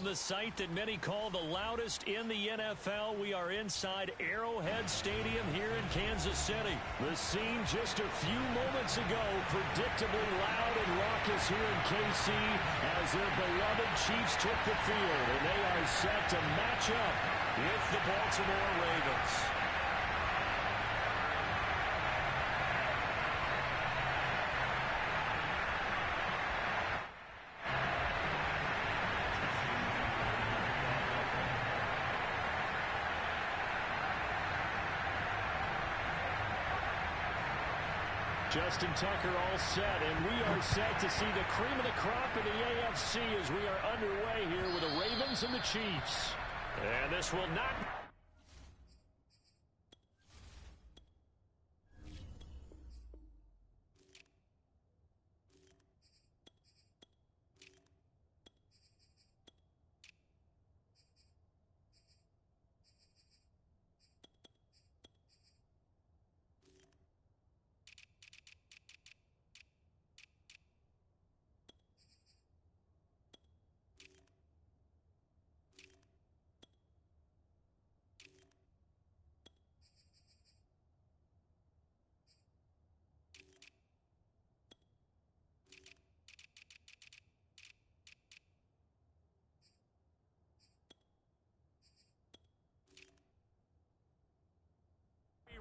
From the site that many call the loudest in the NFL, we are inside Arrowhead Stadium here in Kansas City. The scene just a few moments ago, predictably loud and raucous here in KC as their beloved Chiefs took the field, and they are set to match up with the Baltimore Ravens. Justin Tucker all set, and we are set to see the cream of the crop in the AFC as we are underway here with the Ravens and the Chiefs. And this will not...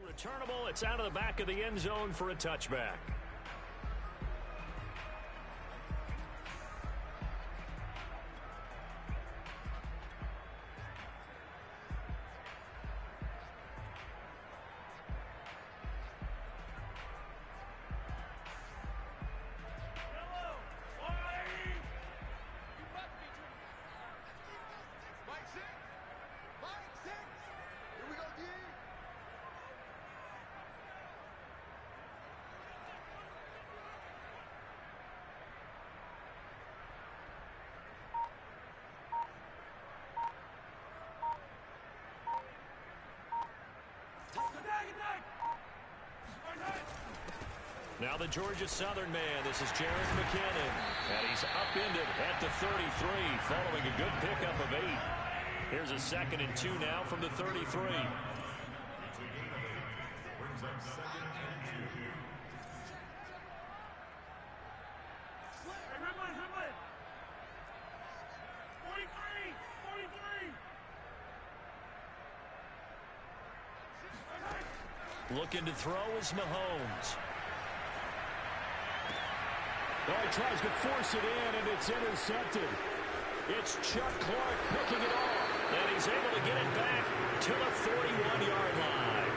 Returnable, it's out of the back of the end zone for a touchback. Now the Georgia Southern man, this is Jared McKinnon, and he's upended at the 33 following a good pickup of 8. Here's a 2nd and 2 now from the 33. Brings up 2nd and 2. Looking to throw is Mahomes. Oh, he tries to force it in, and it's intercepted. It's Chuck Clark picking it off. And he's able to get it back to the 41-yard line.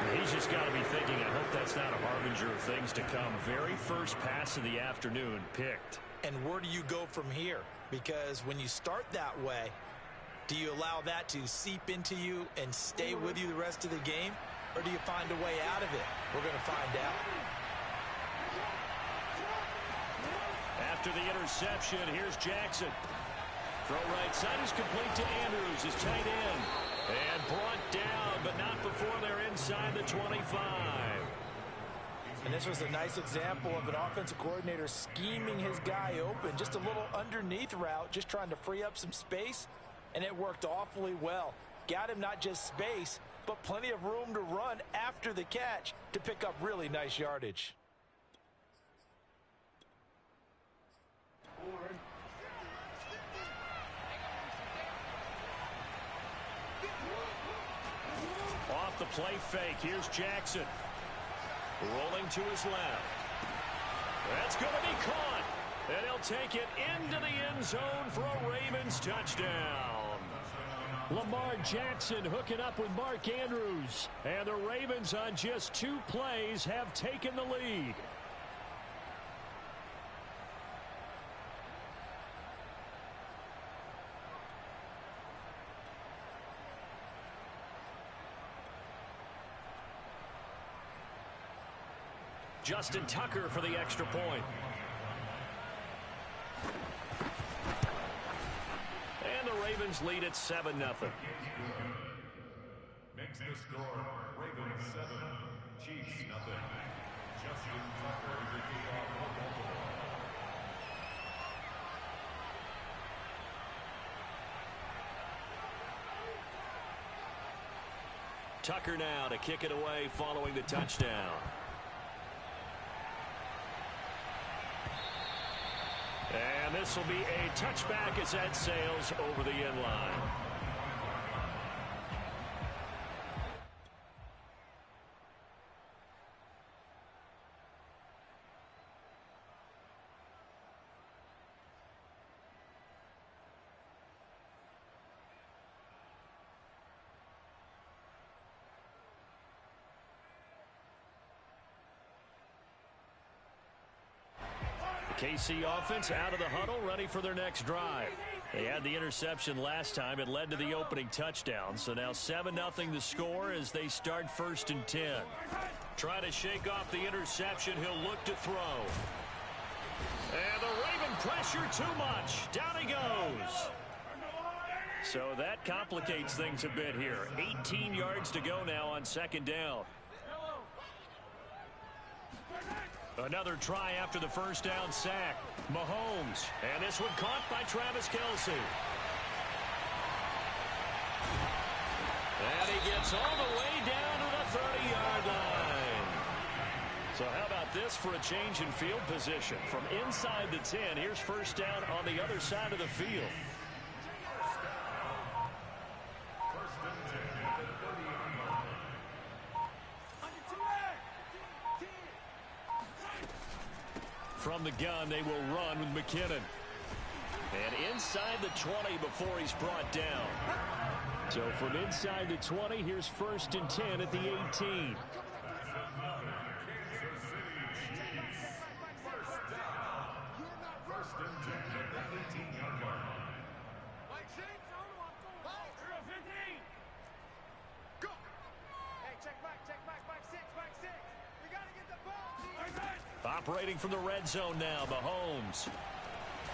And he's just got to be thinking, I hope that's not a harbinger of things to come. Very first pass of the afternoon picked. And where do you go from here? Because when you start that way, do you allow that to seep into you and stay with you the rest of the game? Or do you find a way out of it? We're going to find out. After the interception, here's Jackson. Throw right side is complete to Andrews, his tight end. And brought down, but not before they're inside the 25. And this was a nice example of an offensive coordinator scheming his guy open. Just a little underneath route, just trying to free up some space. And it worked awfully well. Got him not just space, but plenty of room to run after the catch to pick up really nice yardage. Off the play fake, here's Jackson. Rolling to his left. That's going to be caught. And he'll take it into the end zone for a Ravens touchdown. Lamar Jackson hooking up with Mark Andrews. And the Ravens on just 2 plays have taken the lead. Justin Tucker for the extra point. And the Ravens lead at 7-0. Makes the score Ravens 7, Chiefs 0. Justin Tucker to kick off for Baltimore. Tucker now to kick it away following the touchdown. And this will be a touchback as that sails over the end line. KC offense out of the huddle, ready for their next drive. They had the interception last time. It led to the opening touchdown. So now 7-0 the score as they start 1st and 10. Try to shake off the interception. He'll look to throw. And the Raven pressure too much. Down he goes. So that complicates things a bit here. 18 yards to go now on 2nd down. Another try after the 1st down sack. Mahomes. And this one caught by Travis Kelce. And he gets all the way down to the 30-yard line. So how about this for a change in field position? From inside the 10, here's 1st down on the other side of the field. From the gun, they will run with McKinnon. And inside the 20 before he's brought down. So from inside the 20, here's 1st and 10 at the 18. Operating from the red zone now, Mahomes.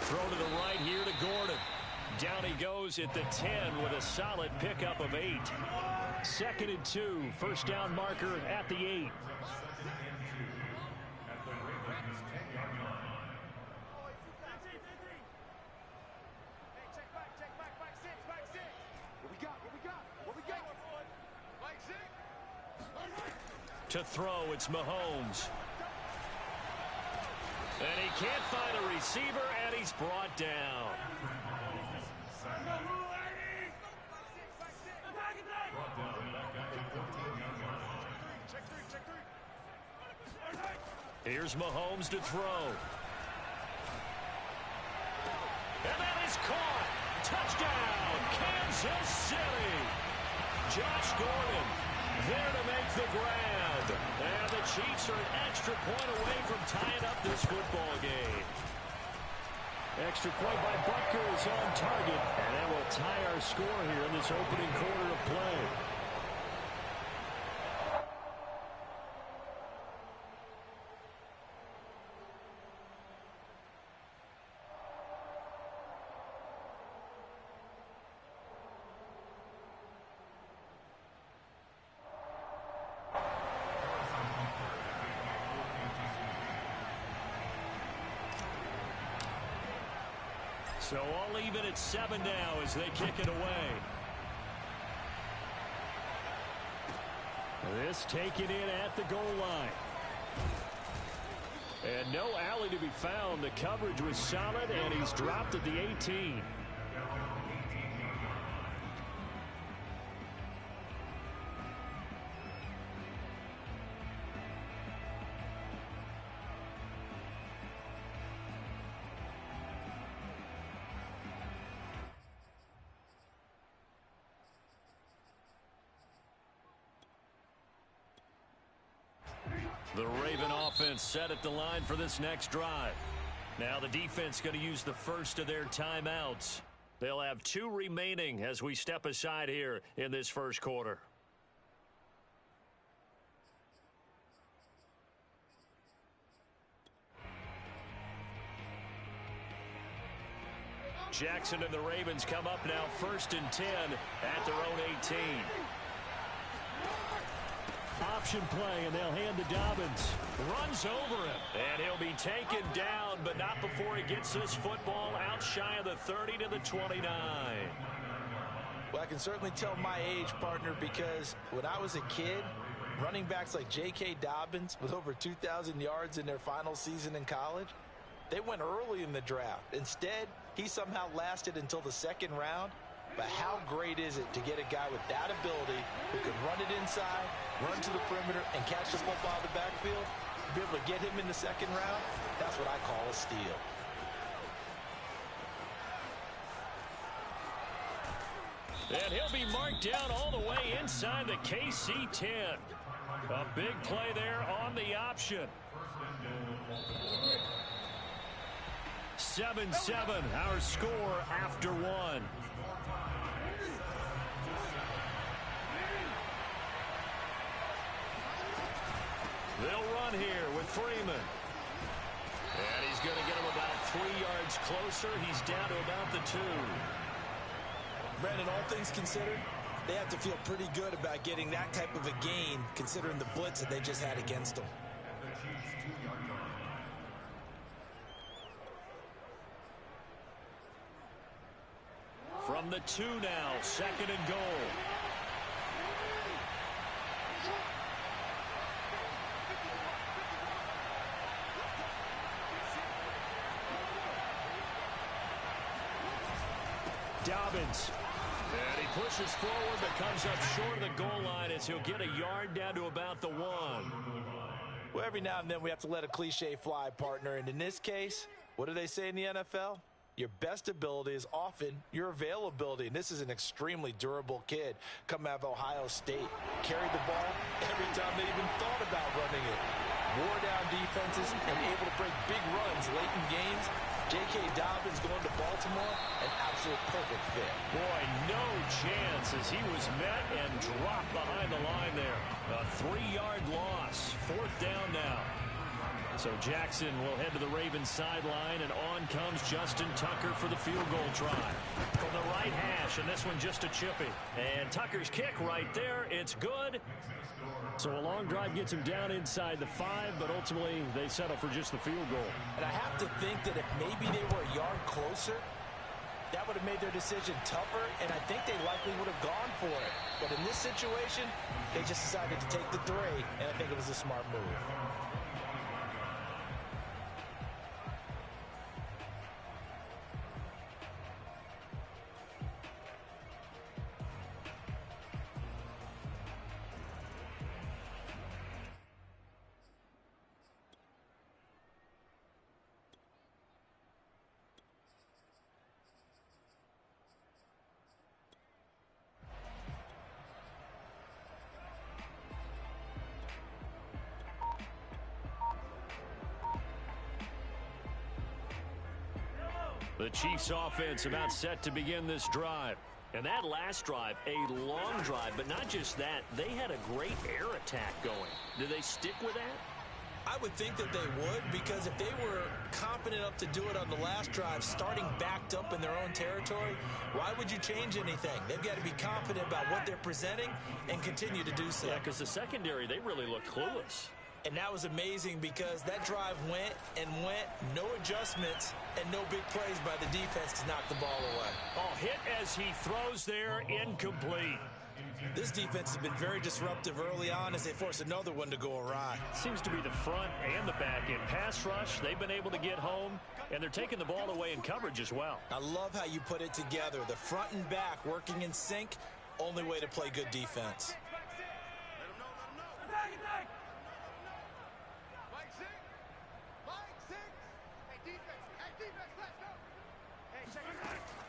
Throw to the right here to Gordon. Down he goes at the 10 with a solid pickup of 8. 2nd and 2, 1st down marker at the 8. To throw, it's Mahomes. And he can't find a receiver, and he's brought down. Here's Mahomes to throw. And that is caught. Touchdown, Kansas City. Josh Gordon there to make the grab. And the Chiefs are an extra point away from tying up this football game. Extra point by Butker is on target. And that will tie our score here in this opening quarter of play. So all even at 7 now as they kick it away. This taken in at the goal line. And no alley to be found. The coverage was solid, and he's dropped at the 18. The Raven offense set at the line for this next drive. Now the defense going to use the first of their timeouts. They'll have 2 remaining as we step aside here in this first quarter. Jackson and the Ravens come up now 1st and 10 at their own 18. Option play, and they'll hand to Dobbins. Runs over him, and he'll be taken down, but not before he gets this football out shy of the 30 to the 29. Well, I can certainly tell my age, partner, because when I was a kid, running backs like J.K. Dobbins with over 2,000 yards in their final season in college, they went early in the draft. Instead, he somehow lasted until the second round. But how great is it to get a guy with that ability who can run it inside, run to the perimeter, and catch the football out of the backfield? Be able to get him in the second round, that's what I call a steal. And he'll be marked down all the way inside the KC 10. A big play there on the option. 7-7, our score after one. They'll run here with Freeman. And he's going to get him about 3 yards closer. He's down to about the 2. Brandon, all things considered, they have to feel pretty good about getting that type of a gain, considering the blitz that they just had against them. From the 2 now, 2nd and goal. Dobbins. And he pushes forward, but comes up short of the goal line as he'll get a yard down to about the 1. Well, every now and then we have to let a cliche fly, partner. And in this case, what do they say in the NFL? Your best ability is often your availability. And this is an extremely durable kid coming out of Ohio State. Carried the ball every time they even thought about running it. Wore down defenses and able to break big runs late in games. J.K. Dobbins going to Baltimore, an absolute perfect fit. Boy, no chance as he was met and dropped behind the line there. A 3-yard loss. 4th down now. So Jackson will head to the Ravens sideline, and on comes Justin Tucker for the field goal try. From the right hash, and this one just a chippy. And Tucker's kick right there. It's good. So a long drive gets him down inside the 5, but ultimately they settle for just the field goal. And I have to think that if maybe they were a yard closer, that would have made their decision tougher, and I think they likely would have gone for it. But in this situation, they just decided to take the 3, and I think it was a smart move. The Chiefs offense about set to begin this drive. And that last drive, a long drive, but not just that, they had a great air attack going. Do they stick with that? I would think that they would, because if they were confident enough to do it on the last drive, starting backed up in their own territory, why would you change anything? They've got to be confident about what they're presenting and continue to do so. Yeah, because the secondary, they really looked clueless. And that was amazing because that drive went and went, no adjustments, and no big plays by the defense to knock the ball away. Oh, hit as he throws there, incomplete. This defense has been very disruptive early on as they force another one to go awry. Seems to be the front and the back end. Pass rush, they've been able to get home, and they're taking the ball away in coverage as well. I love how you put it together. The front and back working in sync, only way to play good defense.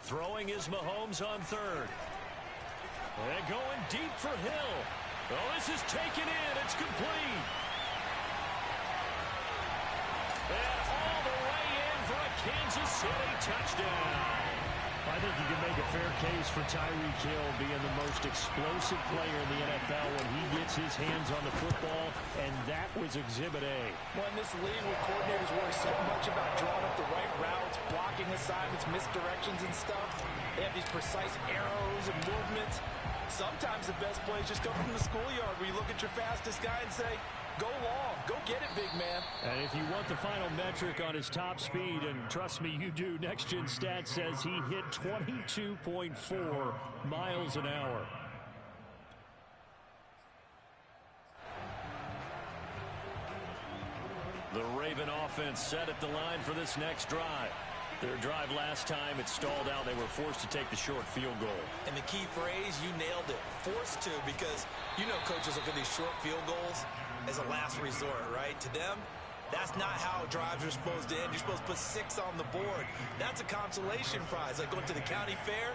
Throwing is Mahomes on 3rd. And going deep for Hill. Oh, this is taken in. It's complete. And all the way in for a Kansas City touchdown. I think you can make a fair case for Tyreek Hill being the most explosive player in the NFL when he gets his hands on the football, and that was Exhibit A. Well, in this league where coordinators worry so much about drawing up the right routes, blocking assignments, misdirections and stuff, they have these precise arrows and movements. Sometimes the best plays just come from the schoolyard where you look at your fastest guy and say, go long, go get it, big man. And if If you want the final metric on his top speed, and trust me, you do, Next Gen Stats says he hit 22.4 miles an hour. The Raven offense set at the line for this next drive. Their drive last time, it stalled out. They were forced to take the short field goal. And the key phrase, you nailed it, forced to, because you know coaches look at these short field goals as a last resort, right? To them, that's not how drives are supposed to end. You're supposed to put 6 on the board. That's a consolation prize. Like going to the county fair,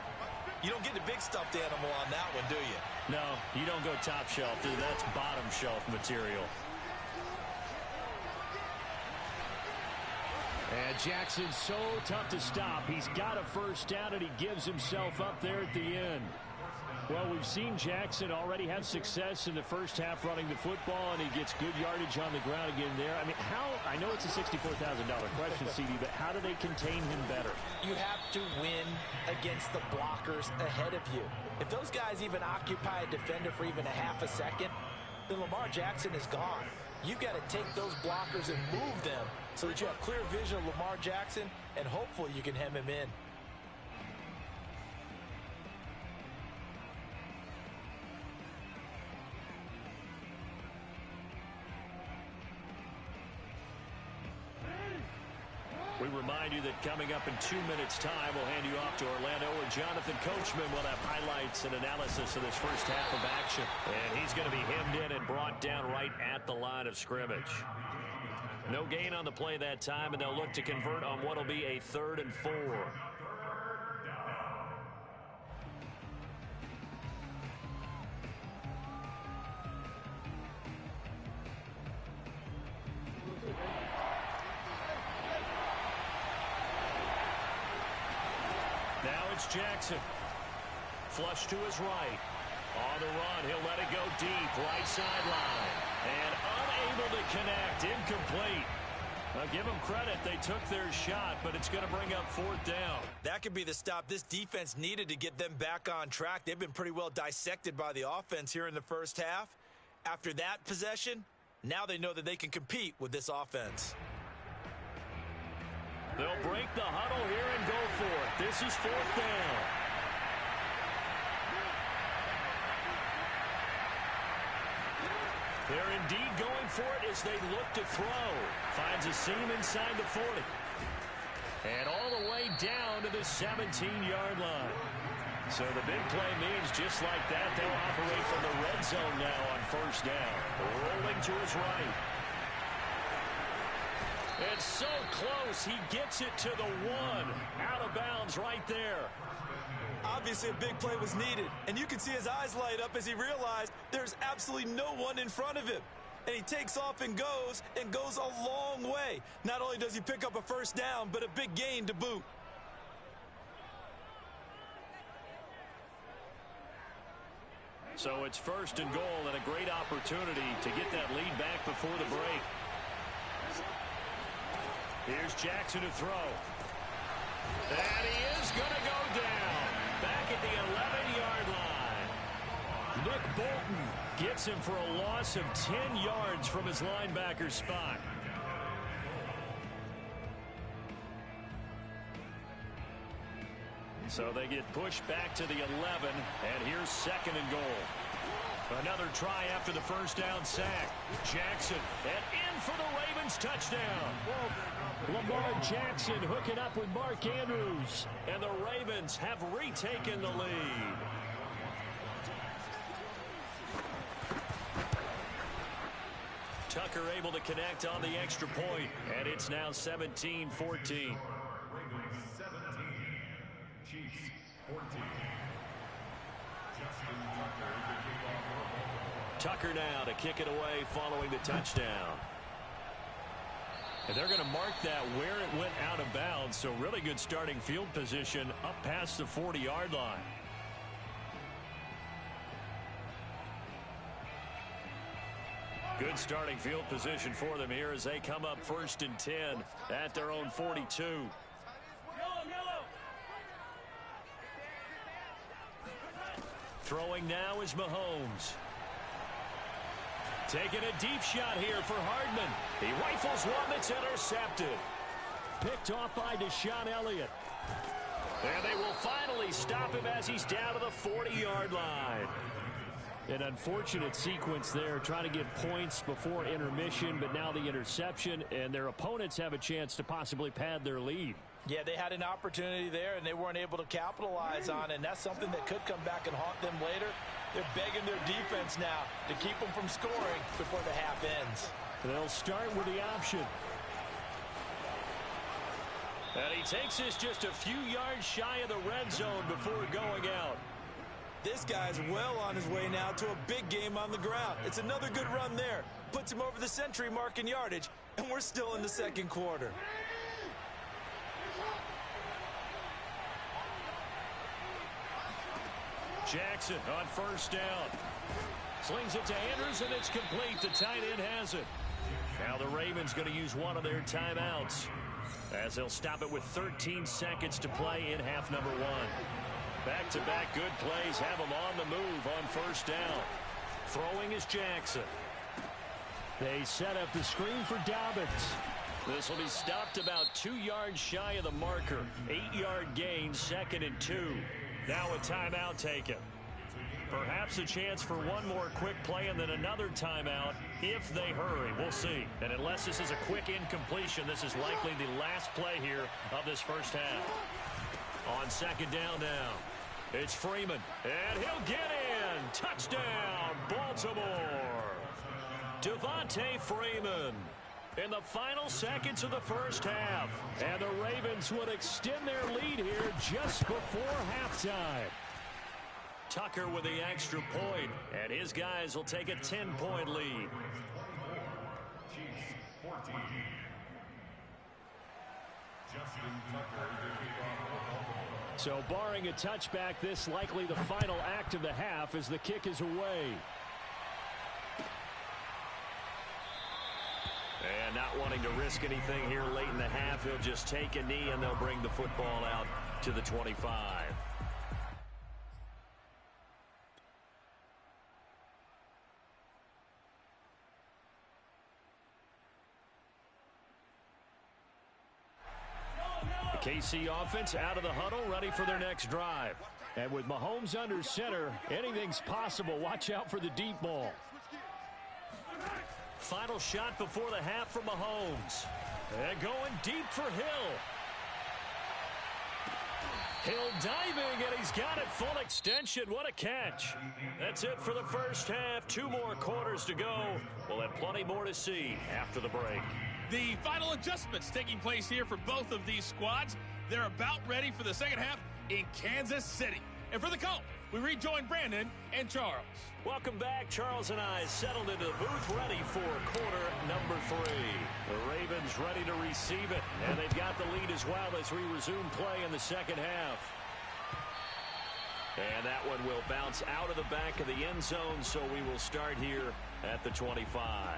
you don't get the big stuffed animal on that one, do you? No, you don't go top shelf, dude. That's bottom shelf material. And Jackson's so tough to stop. He's got a first down, and he gives himself up there at the end. Well, we've seen Jackson already have success in the first half running the football, and he gets good yardage on the ground again there. I mean, I know it's a $64,000 question, CD, but how do they contain him better? You have to win against the blockers ahead of you. If those guys even occupy a defender for even a half a second, then Lamar Jackson is gone. You've got to take those blockers and move them so that you have clear vision of Lamar Jackson, and hopefully you can hem him in. We remind you that coming up in 2 minutes' time, we'll hand you off to Orlando, where Jonathan Coachman will have highlights and analysis of this first half of action. And he's going to be hemmed in and brought down right at the line of scrimmage. No gain on the play that time, and they'll look to convert on what will be a 3rd and 4. Now it's Jackson. Flush to his right. On the run, he'll let it go deep, right sideline. And unable to connect, incomplete. Now give them credit, they took their shot, but it's going to bring up 4th down. That could be the stop this defense needed to get them back on track. They've been pretty well dissected by the offense here in the first half. After that possession, now they know that they can compete with this offense. They'll break the huddle here and go for it. This is 4th down. They're indeed going for it as they look to throw. Finds a seam inside the 40. And all the way down to the 17-yard line. So the big play means just like that, they'll operate from the red zone now on 1st down. Rolling to his right. It's so close, he gets it to the 1. Out of bounds right there. Obviously, a big play was needed, and you can see his eyes light up as he realized there's absolutely no one in front of him. And he takes off and goes a long way. Not only does he pick up a 1st down, but a big gain to boot. So it's 1st and goal, and a great opportunity to get that lead back before the break. Here's Jackson to throw. And he is going to go down. Back at the 11-yard line. Nick Bolton gets him for a loss of 10 yards from his linebacker spot. So they get pushed back to the 11, and here's 2nd and goal. Another try after the 1st down sack. Jackson, and in for the Ravens touchdown. Lamar Jackson hooking up with Mark Andrews, and the Ravens have retaken the lead. Tucker able to connect on the extra point, and it's now 17-14. Ravens 17, Chiefs 14. Tucker now to kick it away following the touchdown. And they're going to mark that where it went out of bounds, so really good starting field position up past the 40-yard line. Good starting field position for them here as they come up 1st and 10 at their own 42. Throwing now is Mahomes. Taking a deep shot here for Hardman. He rifles one that's intercepted. Picked off by Deshaun Elliott. And they will finally stop him as he's down to the 40-yard line. An unfortunate sequence there, trying to get points before intermission, but now the interception, and their opponents have a chance to possibly pad their lead. Yeah, they had an opportunity there, and they weren't able to capitalize on it, and that's something that could come back and haunt them later. They're begging their defense now to keep them from scoring before the half ends. They'll start with the option. And he takes this just a few yards shy of the red zone before going out. This guy's well on his way now to a big game on the ground. It's another good run there. Puts him over the century mark in yardage, and we're still in the second quarter. Jackson on first down. Slings it to Andrews, and it's complete. The tight end has it. Now the Ravens going to use one of their timeouts, as they'll stop it with 13 seconds to play in half number one. Back-to-back good plays have him on the move on first down. Throwing is Jackson. They set up the screen for Dobbins. This will be stopped about 2 yards shy of the marker. 8-yard gain, 2nd and 2. Now a timeout taken. Perhaps a chance for one more quick play and then another timeout if they hurry. We'll see. And unless this is a quick incompletion, this is likely the last play here of this first half. On second down now, it's Freeman, and he'll get in. Touchdown, Baltimore. Devontae Freeman in the final seconds of the first half. And the Ravens would extend their lead here just before halftime. Tucker with the extra point, and his guys will take a 10-point lead. Chiefs 14. Justin Tucker, the kickoff for Baltimore. So barring a touchback, this likely the final act of the half as the kick is away. And not wanting to risk anything here late in the half, he'll just take a knee and they'll bring the football out to the 25. The KC offense out of the huddle, ready for their next drive. And with Mahomes under center, anything's possible. Watch out for the deep ball. Final shot before the half from Mahomes. And going deep for Hill. Hill diving, and he's got it full extension. What a catch. That's it for the first half. 2 more quarters to go. We'll have plenty more to see after the break. The final adjustments taking place here for both of these squads. They're about ready for the second half in Kansas City. And for the call, we rejoin Brandon and Charles. Welcome back. Charles and I settled into the booth, ready for quarter number 3. The Ravens ready to receive it, and they've got the lead as well as we resume play in the second half. And that one will bounce out of the back of the end zone, so we will start here at the 25.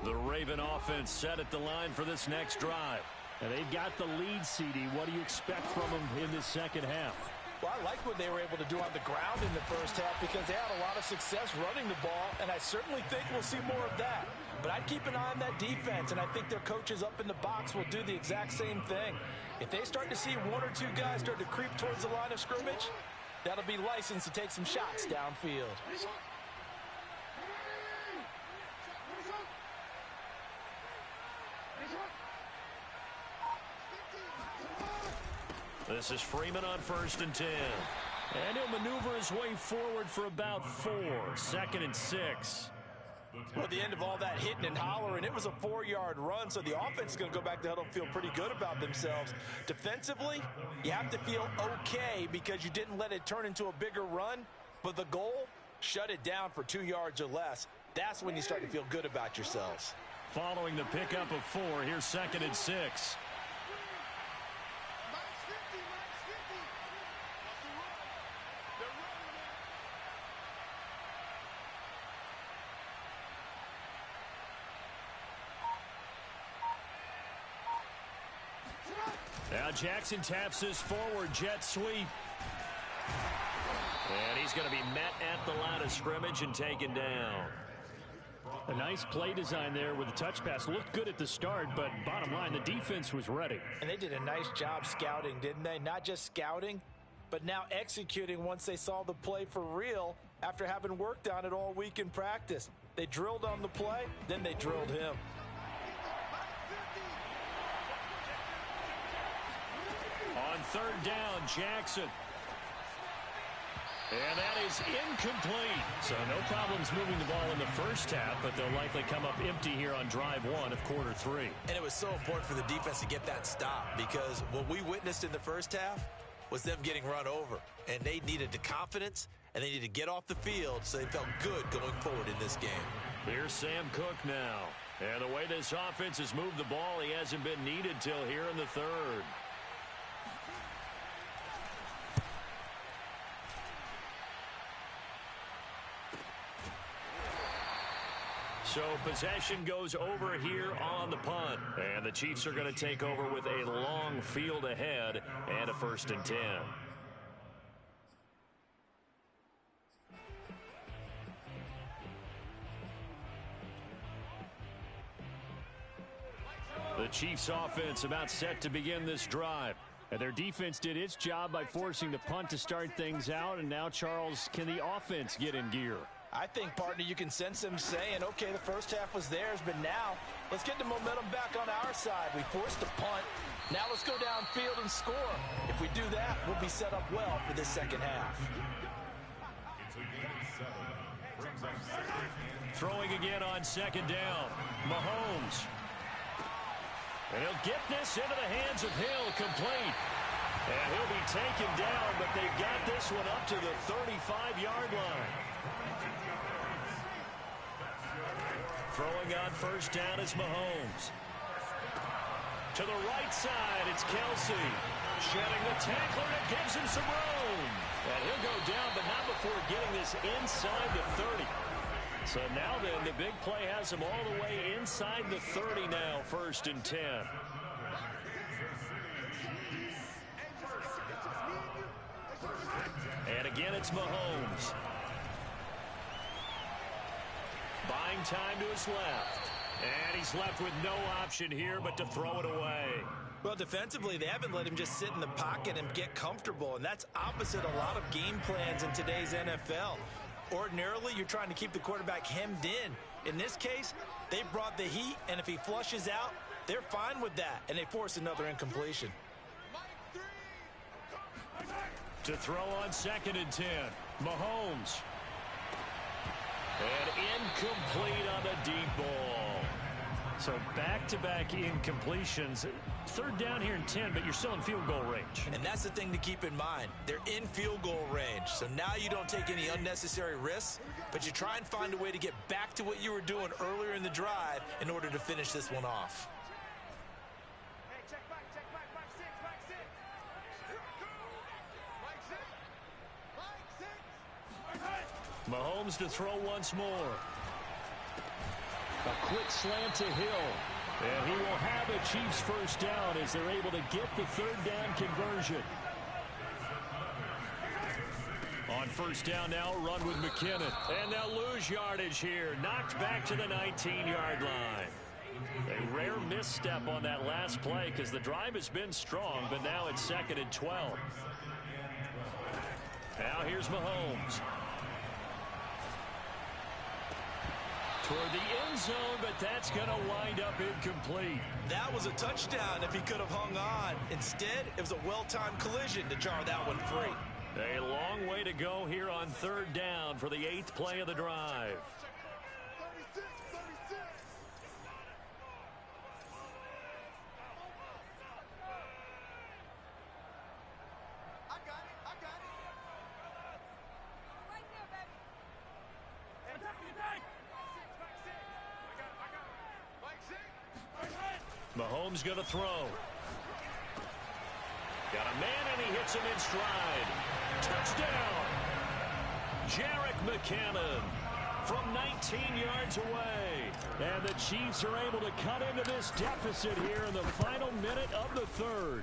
The Raven offense set at the line for this next drive. And they've got the lead, CD. What do you expect from them in this second half? Well, I like what they were able to do on the ground in the first half because they had a lot of success running the ball, and I certainly think we'll see more of that. But I'd keep an eye on that defense, and I think their coaches up in the box will do the exact same thing. If they start to see 1 or 2 guys start to creep towards the line of scrimmage, that'll be licensed to take some shots downfield. This is Freeman on 1st and 10. And he'll maneuver his way forward for about 4. 2nd and 6. Well, at the end of all that hitting and hollering, it was a 4-yard run, so the offense is going to go back to huddle and feel pretty good about themselves. Defensively, you have to feel okay because you didn't let it turn into a bigger run, but the goal, shut it down for 2 yards or less. That's when you start to feel good about yourselves. Following the pickup of 4, here's 2nd and 6. Now Jackson taps his forward jet sweep. And he's going to be met at the line of scrimmage and taken down. A nice play design there with the touch pass. Looked good at the start, but bottom line, the defense was ready. And they did a nice job scouting, didn't they? Not just scouting, but now executing once they saw the play for real after having worked on it all week in practice. They drilled on the play, then they drilled him. On third down, Jackson. And that is incomplete. So no problems moving the ball in the first half, but they'll likely come up empty here on drive one of quarter three. And it was so important for the defense to get that stop, because what we witnessed in the first half was them getting run over. And they needed the confidence, and they needed to get off the field so they felt good going forward in this game. Here's Sam Cook now. And the way this offense has moved the ball, he hasn't been needed till here in the third. So possession goes over here on the punt. And the Chiefs are going to take over with a long field ahead and a 1st and 10. The Chiefs offense about set to begin this drive. And their defense did its job by forcing the punt to start things out. And now, Charles, can the offense get in gear? I think, partner, you can sense them saying, okay, the first half was theirs, but now let's get the momentum back on our side. We forced the punt. Now let's go downfield and score. If we do that, we'll be set up well for this second half. Throwing again on second down. Mahomes. And he'll get this into the hands of Hill, complete. And he'll be taken down, but they've got this one up to the 35-yard line. Throwing on first down is Mahomes. To the right side, it's Kelsey. Shedding the tackler, and it gives him some room. And he'll go down, but not before getting this inside the 30. So now then, the big play has him all the way inside the 30 now, 1st and 10. And again, it's Mahomes. Buying time to his left. And he's left with no option here but to throw it away. Well, defensively, they haven't let him just sit in the pocket and get comfortable, and that's opposite a lot of game plans in today's NFL. Ordinarily, you're trying to keep the quarterback hemmed in. In this case, they brought the heat, and if he flushes out, they're fine with that, and they force another incompletion. To throw on 2nd and 10, Mahomes. And incomplete on the deep ball. So back-to-back incompletions. 3rd down here and 10, but you're still in field goal range. And that's the thing to keep in mind. They're in field goal range. So now you don't take any unnecessary risks, but you try and find a way to get back to what you were doing earlier in the drive in order to finish this one off. Mahomes to throw once more. A quick slant to Hill. And he will have a Chiefs 1st down as they're able to get the 3rd down conversion. On 1st down now, run with McKinnon. And they'll lose yardage here. Knocked back to the 19-yard line. A rare misstep on that last play because the drive has been strong, but now it's 2nd and 12. Now here's Mahomes. Toward the end zone, but that's going to wind up incomplete. That was a touchdown if he could have hung on. Instead, it was a well-timed collision to jar that one free. A long way to go here on 3rd down for the 8th play of the drive. Mahomes going to throw. Got a man, and he hits him in stride. Touchdown! Jerick McKinnon from 19 yards away. And the Chiefs are able to cut into this deficit here in the final minute of the 3rd.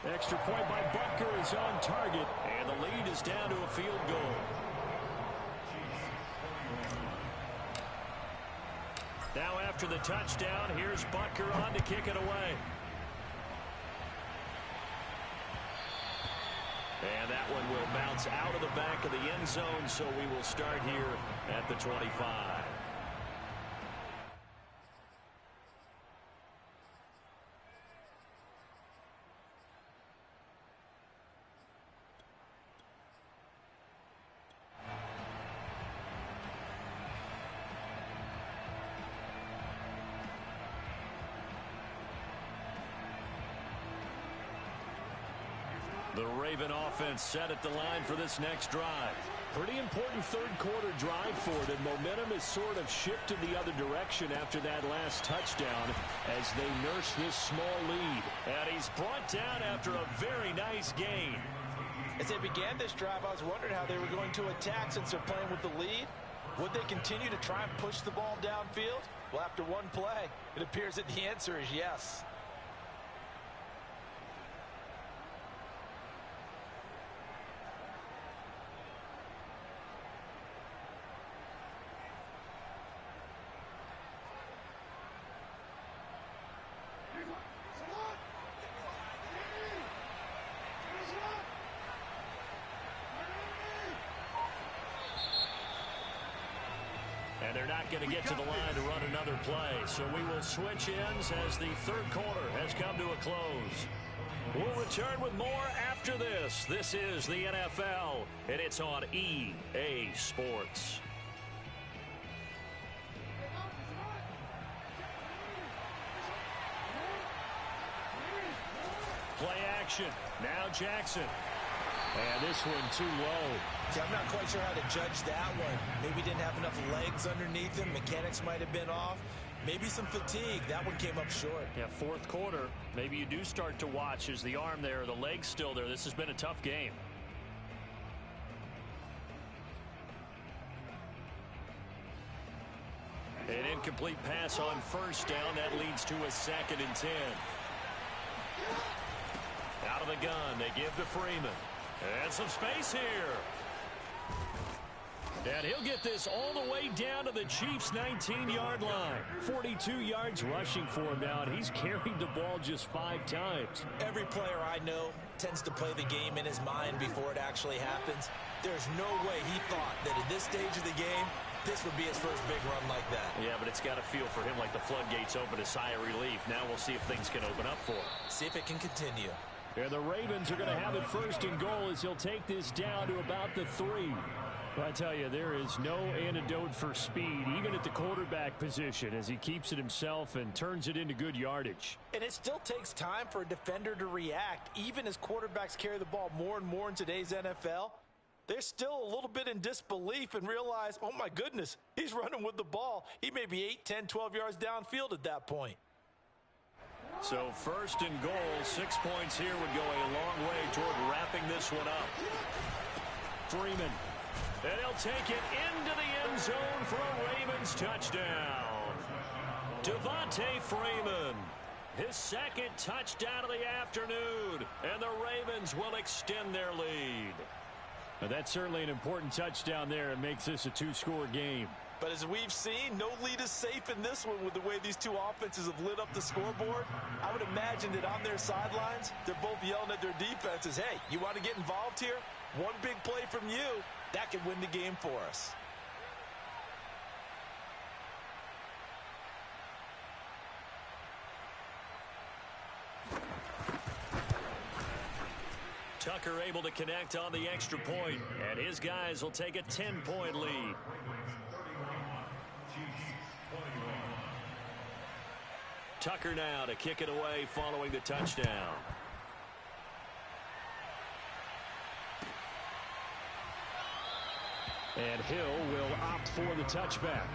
Extra point by Butker is on target, and the lead is down to a field goal. Now after the touchdown, here's Butker on to kick it away. And that one will bounce out of the back of the end zone, so we will start here at the 25. The Raven offense set at the line for this next drive. Pretty important third quarter drive for them. Momentum has sort of shifted the other direction after that last touchdown as they nurse this small lead. And he's brought down after a very nice gain. As they began this drive, I was wondering how they were going to attack since they're playing with the lead. Would they continue to try and push the ball downfield? Well, after one play, it appears that the answer is yes. And they're not going to get to the line to run another play. So we will switch ends as the third quarter has come to a close. We'll return with more after this. This is the NFL, and it's on EA Sports. Play action. Now Jackson. And this one too low. See, I'm not quite sure how to judge that one. Maybe didn't have enough legs underneath him. Mechanics might have been off. Maybe some fatigue. That one came up short. Yeah, fourth quarter. Maybe you do start to watch. Is the arm there, the leg's still there? This has been a tough game. An incomplete pass on first down. That leads to a 2nd and 10. Out of the gun, they give to Freeman. And some space here. And he'll get this all the way down to the Chiefs' 19-yard line. 42 yards rushing for him now, and he's carried the ball just 5 times. Every player I know tends to play the game in his mind before it actually happens. There's no way he thought that at this stage of the game, this would be his first big run like that. Yeah, but it's got to feel for him like the floodgates open, a sigh of relief. Now we'll see if things can open up for him. See if it can continue. And the Ravens are going to have it 1st and goal as he'll take this down to about the 3. I tell you, there is no antidote for speed, even at the quarterback position, as he keeps it himself and turns it into good yardage. And it still takes time for a defender to react. Even as quarterbacks carry the ball more and more in today's NFL, they're still a little bit in disbelief and realize, oh my goodness, he's running with the ball. He may be 8, 10, 12 yards downfield at that point. So 1st and goal, 6 points here would go a long way toward wrapping this one up. Freeman. And he'll take it into the end zone for a Ravens touchdown. Devontae Freeman, his 2nd touchdown of the afternoon, and the Ravens will extend their lead. Now that's certainly an important touchdown there. It makes this a 2-score game. But as we've seen, no lead is safe in this one with the way these two offenses have lit up the scoreboard. I would imagine that on their sidelines, they're both yelling at their defenses, hey, you want to get involved here? One big play from you, that could win the game for us. Tucker able to connect on the extra point, and his guys will take a 10-point lead. Tucker now to kick it away following the touchdown. And Hill will opt for the touchback.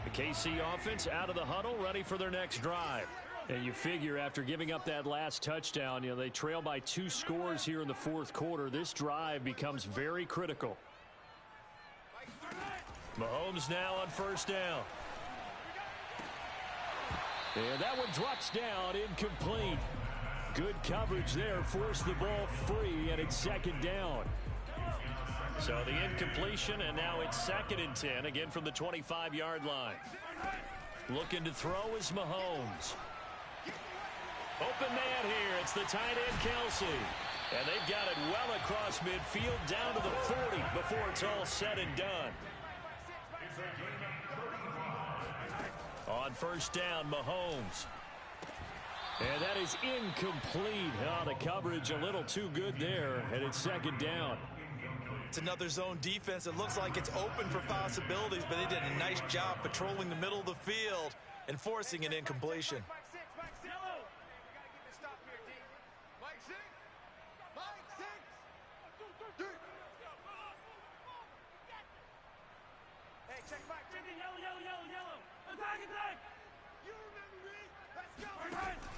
The KC offense out of the huddle, ready for their next drive. And you figure after giving up that last touchdown, they trail by 2 scores here in the fourth quarter. This drive becomes very critical. Mahomes now on first down. And that one drops down, incomplete. Good coverage there, forced the ball free, and it's second down. So the incompletion, and now it's 2nd and 10, again from the 25-yard line. Looking to throw is Mahomes. Open man here. It's the tight end, Kelsey. And they've got it well across midfield down to the 40 before it's all said and done. On first down, Mahomes. And that is incomplete. Oh, the coverage a little too good there, and it's second down. It's another zone defense. It looks like it's open for possibilities, but they did a nice job patrolling the middle of the field and forcing an incompletion.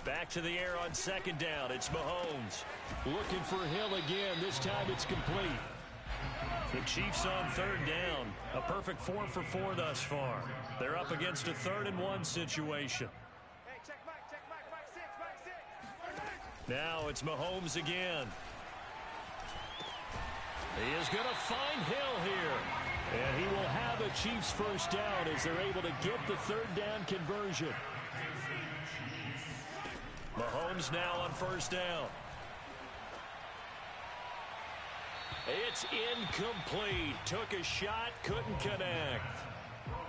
Back to the air on second down. It's Mahomes. Looking for Hill again. This time it's complete. The Chiefs on third down. A perfect 4 for 4 thus far. They're up against a 3rd and 1 situation. Now it's Mahomes again. He is going to find Hill here. And he will have a Chiefs first down as they're able to get the 3rd down conversion. Mahomes now on first down. It's incomplete. Took a shot, couldn't connect.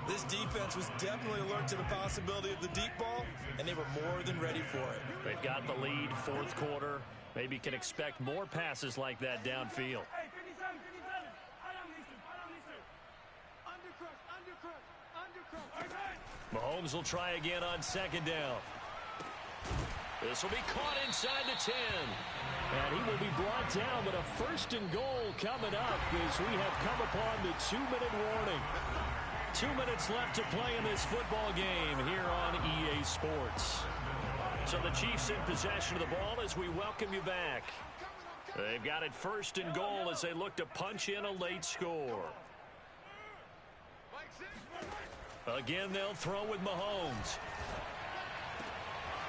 This defense was definitely alert to the possibility of the deep ball, and they were more than ready for it. They've got the lead, fourth quarter. Maybe can expect more passes like that downfield. Mahomes will try again on second down. This will be caught inside the 10. And he will be brought down with a 1st and goal coming up as we have come upon the 2-minute warning. 2 minutes left to play in this football game here on EA Sports. So the Chiefs in possession of the ball as we welcome you back. They've got it 1st and goal as they look to punch in a late score. Again, they'll throw with Mahomes.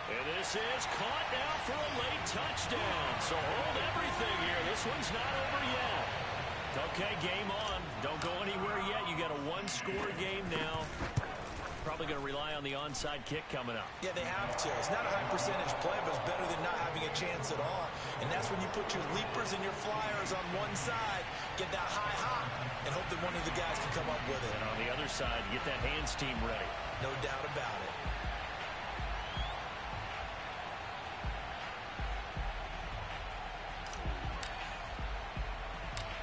And this is caught now for a late touchdown. So hold everything here. This one's not over yet. Okay, game on. Don't go anywhere yet. You got a 1-score game now. Probably going to rely on the onside kick coming up. Yeah, they have to. It's not a high percentage play, but it's better than not having a chance at all. And that's when you put your leapers and your flyers on one side, get that high hop, and hope that one of the guys can come up with it. And on the other side, get that hands team ready. No doubt about it.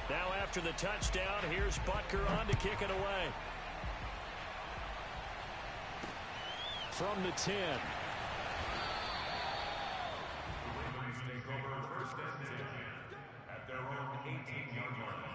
Now after the touchdown, here's Butker on to kick it away. From the 10. Ravens take over 1st and 10 at their own 18-yard line.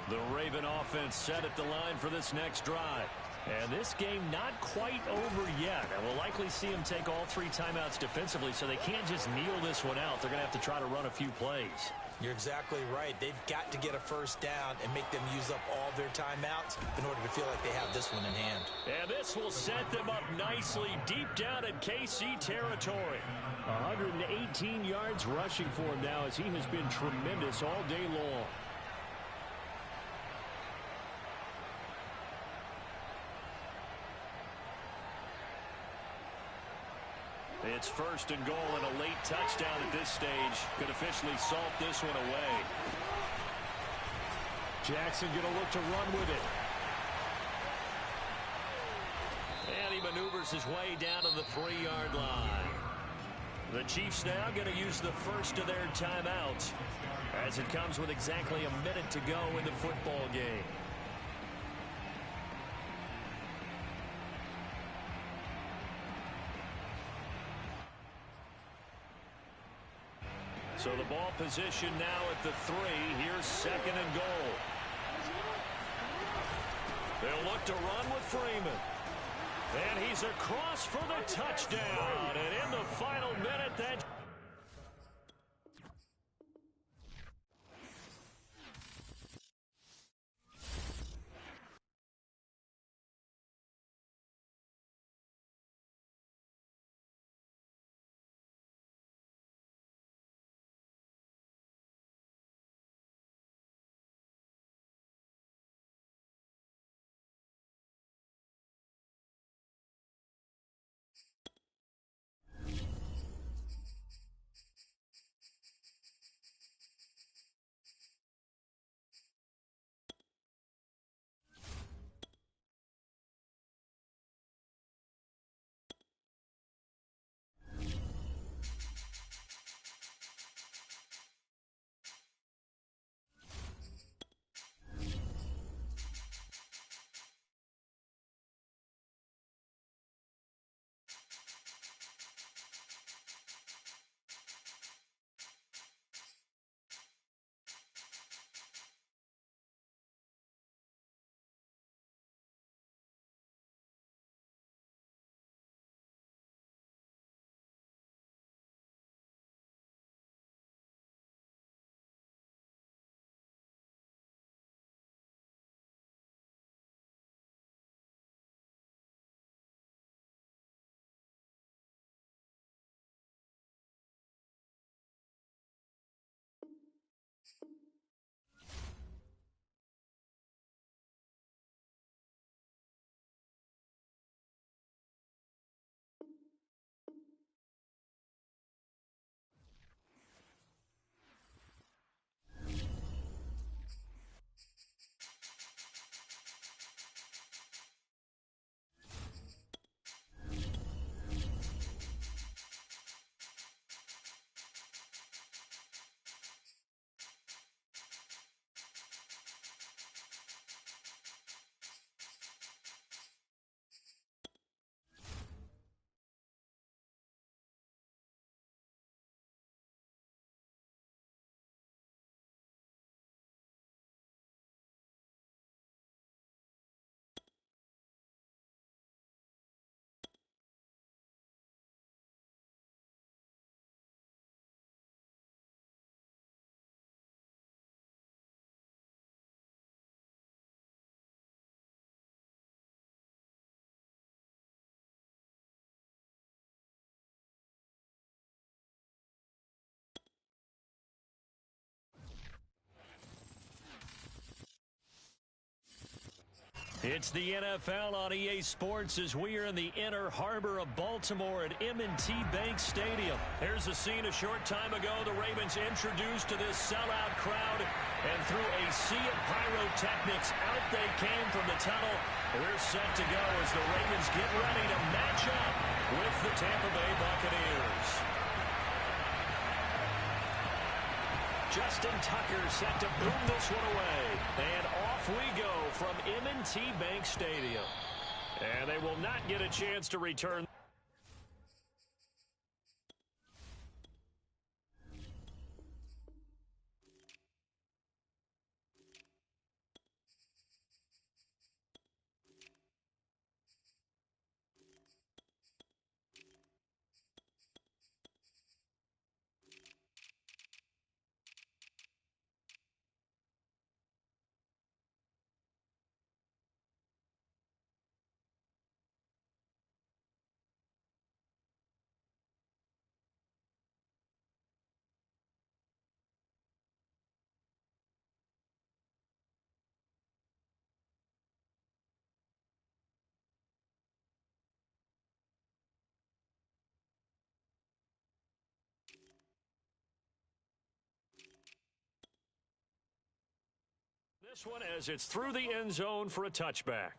The Raven offense set at the line for this next drive. And this game not quite over yet. And we'll likely see them take all 3 timeouts defensively, so they can't just kneel this one out. They're going to have to try to run a few plays. You're exactly right. They've got to get a first down and make them use up all their timeouts in order to feel like they have this one in hand. And this will set them up nicely deep down in KC territory. 118 yards rushing for him now as he has been tremendous all day long. It's 1st and goal, and a late touchdown at this stage could officially salt this one away. Jackson going to look to run with it. And he maneuvers his way down to the 3-yard line. The Chiefs now going to use the first of their timeouts as it comes with exactly a minute to go in the football game. So the ball position now at the 3. Here's 2nd and goal. They'll look to run with Freeman. And he's across for the touchdown. And in the final minute, that... It's the NFL on EA Sports as we are in the inner harbor of Baltimore at M&T Bank Stadium. Here's a scene a short time ago. The Ravens introduced to this sellout crowd, and through a sea of pyrotechnics, out they came from the tunnel. We're set to go as the Ravens get ready to match up with the Tampa Bay Buccaneers. Justin Tucker set to boom this one away. And off we go from M&T Bank Stadium. And they will not get a chance to return. This one as it's through the end zone for a touchback.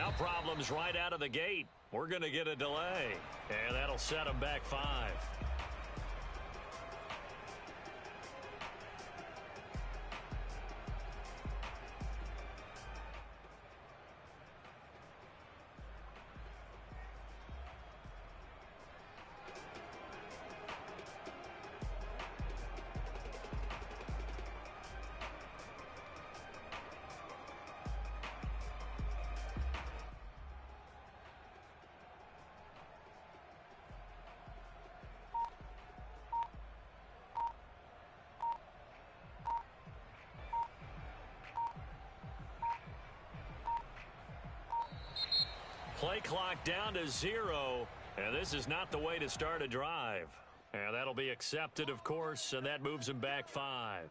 Now problems right out of the gate. We're going to get a delay, and that'll set them back 5. Play clock down to 0, and this is not the way to start a drive. And that'll be accepted, of course, and that moves him back 5.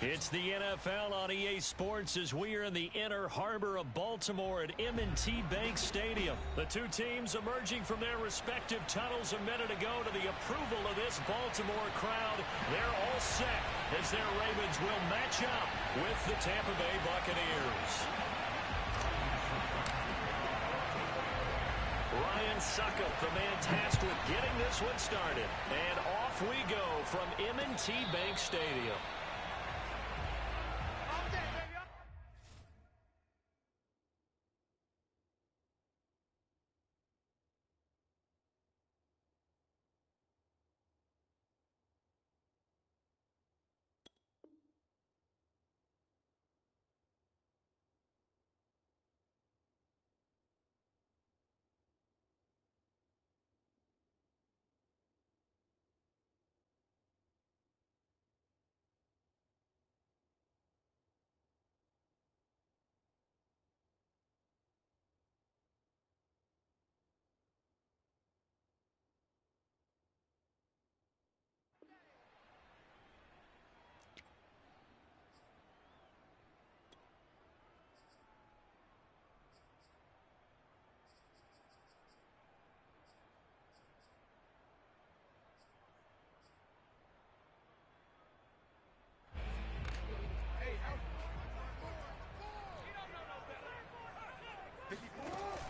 It's the NFL on EA Sports as we are in the inner harbor of Baltimore at M&T Bank Stadium. The two teams emerging from their respective tunnels a minute ago to the approval of this Baltimore crowd. They're all set as their Ravens will match up with the Tampa Bay Buccaneers. Ryan Suckup, the man tasked with getting this one started. And off we go from M&T Bank Stadium.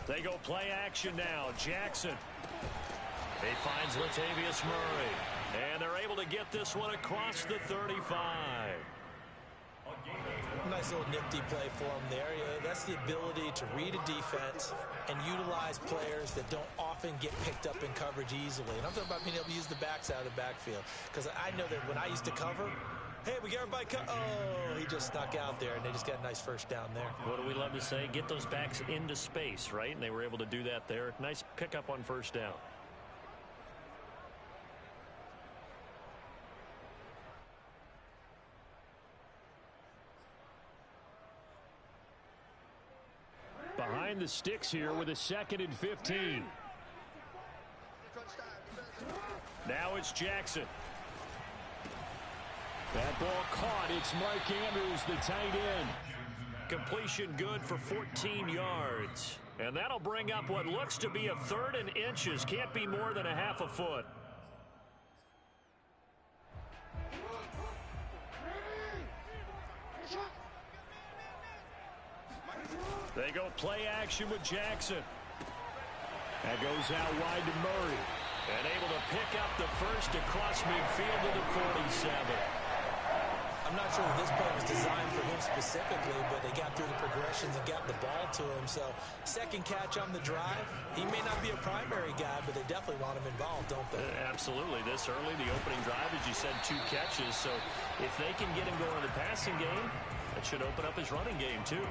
They go play action now. Jackson. He finds Latavius Murray. And they're able to get this one across the 35. Nice little nifty play for him there. That's the ability to read a defense and utilize players that don't often get picked up in coverage easily. And I'm talking about being able to use the backside of the backfield. Because I know that when I used to cover, hey, we got everybody oh, he just snuck out there, and they just got a nice first down there. What do we love to say? Get those backs into space, right? And they were able to do that there. Nice pickup on first down. Behind the sticks here with a 2nd and 15. Now it's Jackson. That ball caught. It's Mike Andrews, the tight end. Completion good for 14 yards. And that'll bring up what looks to be a 3rd and inches. Can't be more than a half a foot. They go play action with Jackson. That goes out wide to Murray. And able to pick up the first across midfield to the 47. I'm not sure that this play was designed for him specifically, but they got through the progressions and got the ball to him. So, second catch on the drive. He may not be a primary guy, but they definitely want him involved, don't they? Absolutely. This early, the opening drive, as you said, 2 catches. So, if they can get him going in the passing game, that should open up his running game, too.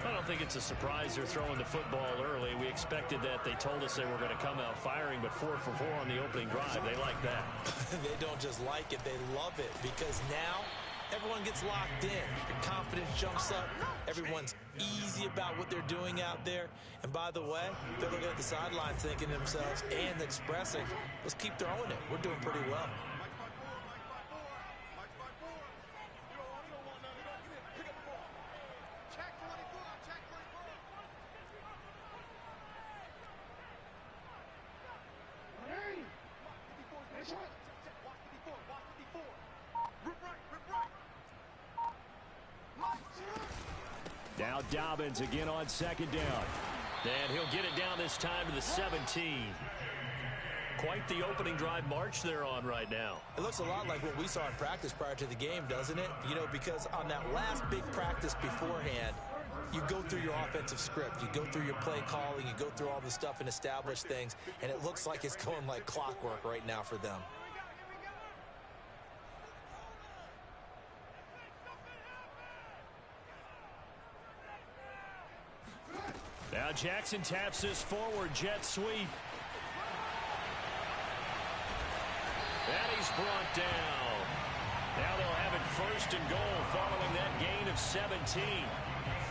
I don't think it's a surprise they're throwing the football early. We expected that. They told us they were going to come out firing, but 4 for 4 on the opening drive. They like that. They don't just like it, they love it, because now everyone gets locked in. Their confidence jumps up. Everyone's easy about what they're doing out there. And by the way, they're looking at the sideline thinking to themselves and expressing, let's keep throwing it. We're doing pretty well. Now Dobbins again on 2nd down. And he'll get it down this time to the 17. Quite the opening drive march they're on right now. It looks a lot like what we saw in practice prior to the game, doesn't it? You know, because on that last big practice beforehand, you go through your offensive script. You go through your play calling. You go through all the stuff and establish things. And it looks like it's going like clockwork right now for them. Now Jackson taps this forward jet sweep. And he's brought down. Now they'll have it 1st and goal following that gain of 17.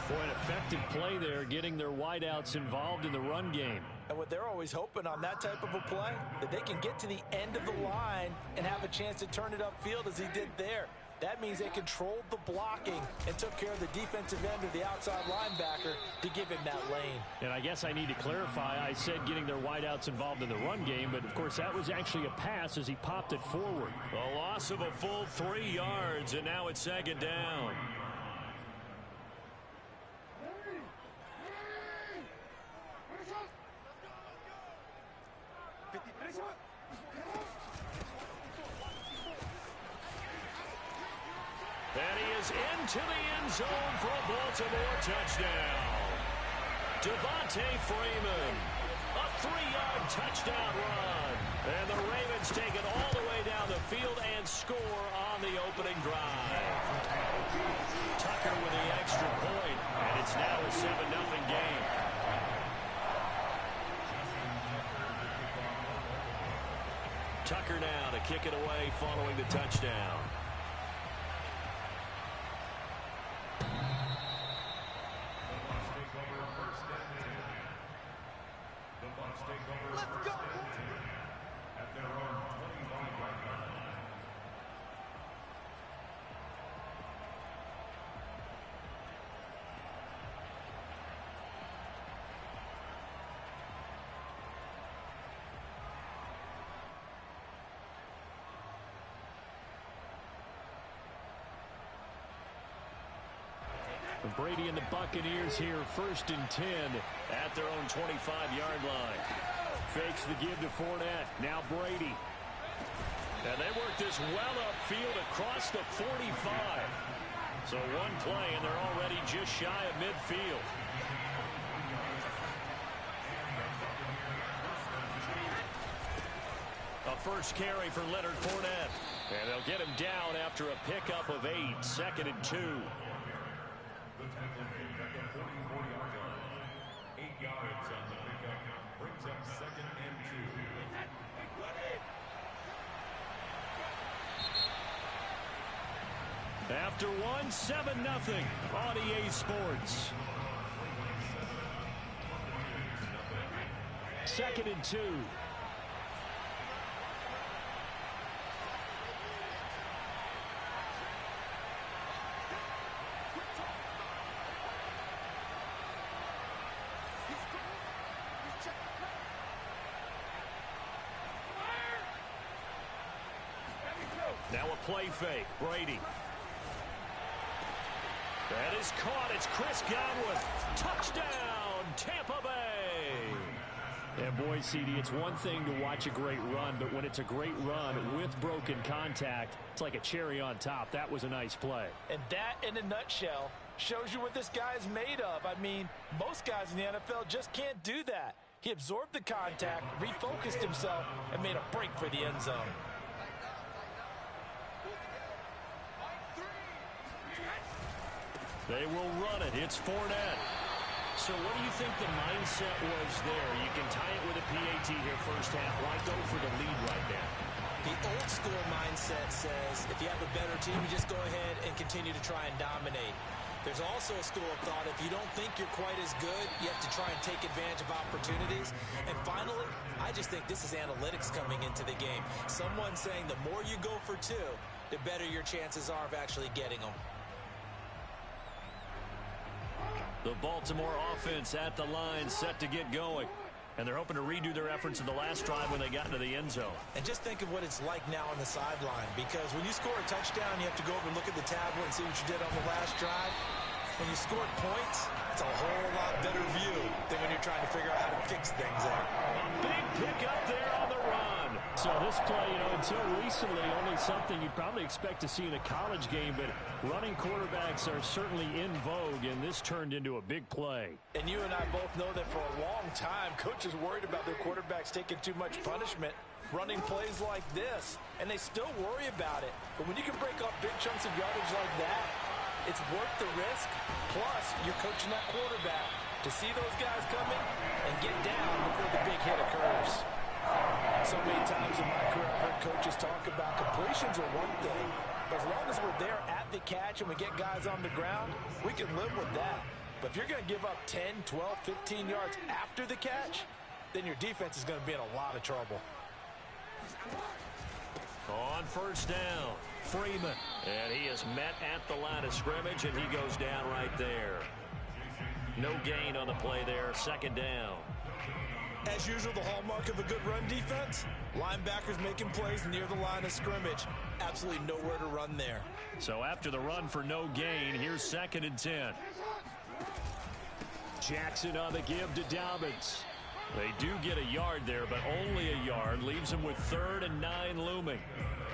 Boy, an effective play there, getting their wideouts involved in the run game. And what they're always hoping on that type of a play, that they can get to the end of the line and have a chance to turn it upfield as he did there. That means they controlled the blocking and took care of the defensive end or the outside linebacker to give him that lane. And I guess I need to clarify, I said getting their wideouts involved in the run game, but of course that was actually a pass as he popped it forward. A loss of a full 3 yards, and now it's 2nd down. And he is into the end zone for a Baltimore touchdown. Devontae Freeman, a 3-yard touchdown run. And the Ravens take it all the way down the field and score on the opening drive. Tucker with the extra point, and it's now a 7-0 game. Tucker now to kick it away following the touchdown. Brady and the Buccaneers here, 1st and 10 at their own 25-yard line. Fakes the give to Fournette. Now Brady. And they work this well upfield across the 45. So one play, and they're already just shy of midfield. A first carry for Leonard Fournette. And they'll get him down after a pickup of 8. 2nd and 2. After one, 7-0 on EA Sports. 2nd and 2. Now a play fake. Brady. That is caught. It's Chris Godwin. Touchdown, Tampa Bay. And boy, CD, it's one thing to watch a great run, but when it's a great run with broken contact, it's like a cherry on top. That was a nice play. And that, in a nutshell, shows you what this guy is made of. I mean, most guys in the NFL just can't do that. He absorbed the contact, refocused himself, and made a break for the end zone. They will run it. It's Fournette. So what do you think the mindset was there? You can tie it with a PAT here first half. Why go for the lead right there? The old school mindset says if you have a better team, you just go ahead and continue to try and dominate. There's also a school of thought, if you don't think you're quite as good, you have to try and take advantage of opportunities. And finally, I just think this is analytics coming into the game. Someone saying the more you go for 2, the better your chances are of actually getting them. The Baltimore offense at the line, set to get going. And they're hoping to redo their efforts in the last drive when they got into the end zone. And just think of what it's like now on the sideline, because when you score a touchdown, you have to go over and look at the tablet and see what you did on the last drive. When you scored points, it's a whole lot better view than when you're trying to figure out how to fix things out. A big pickup there on the run. So this play, until recently, only something you'd probably expect to see in a college game, but running quarterbacks are certainly in vogue, and this turned into a big play. And you and I both know that for a long time, coaches worried about their quarterbacks taking too much punishment, running plays like this, and they still worry about it. But when you can break off big chunks of yardage like that, it's worth the risk. Plus, you're coaching that quarterback to see those guys coming and get down before the big hit occurs. So many times in my career, I've heard coaches talk about completions are one thing, but as long as we're there at the catch and we get guys on the ground, we can live with that. But if you're going to give up 10, 12, 15 yards after the catch, then your defense is going to be in a lot of trouble. On first down, Freeman. And he is met at the line of scrimmage, and he goes down right there. No gain on the play there, 2nd down. As usual, the hallmark of a good run defense, linebackers making plays near the line of scrimmage. Absolutely nowhere to run there. So after the run for no gain, here's 2nd and 10. Jackson on the give to Dobbins. They do get a yard there, but only a yard. Leaves them with 3rd and 9 looming.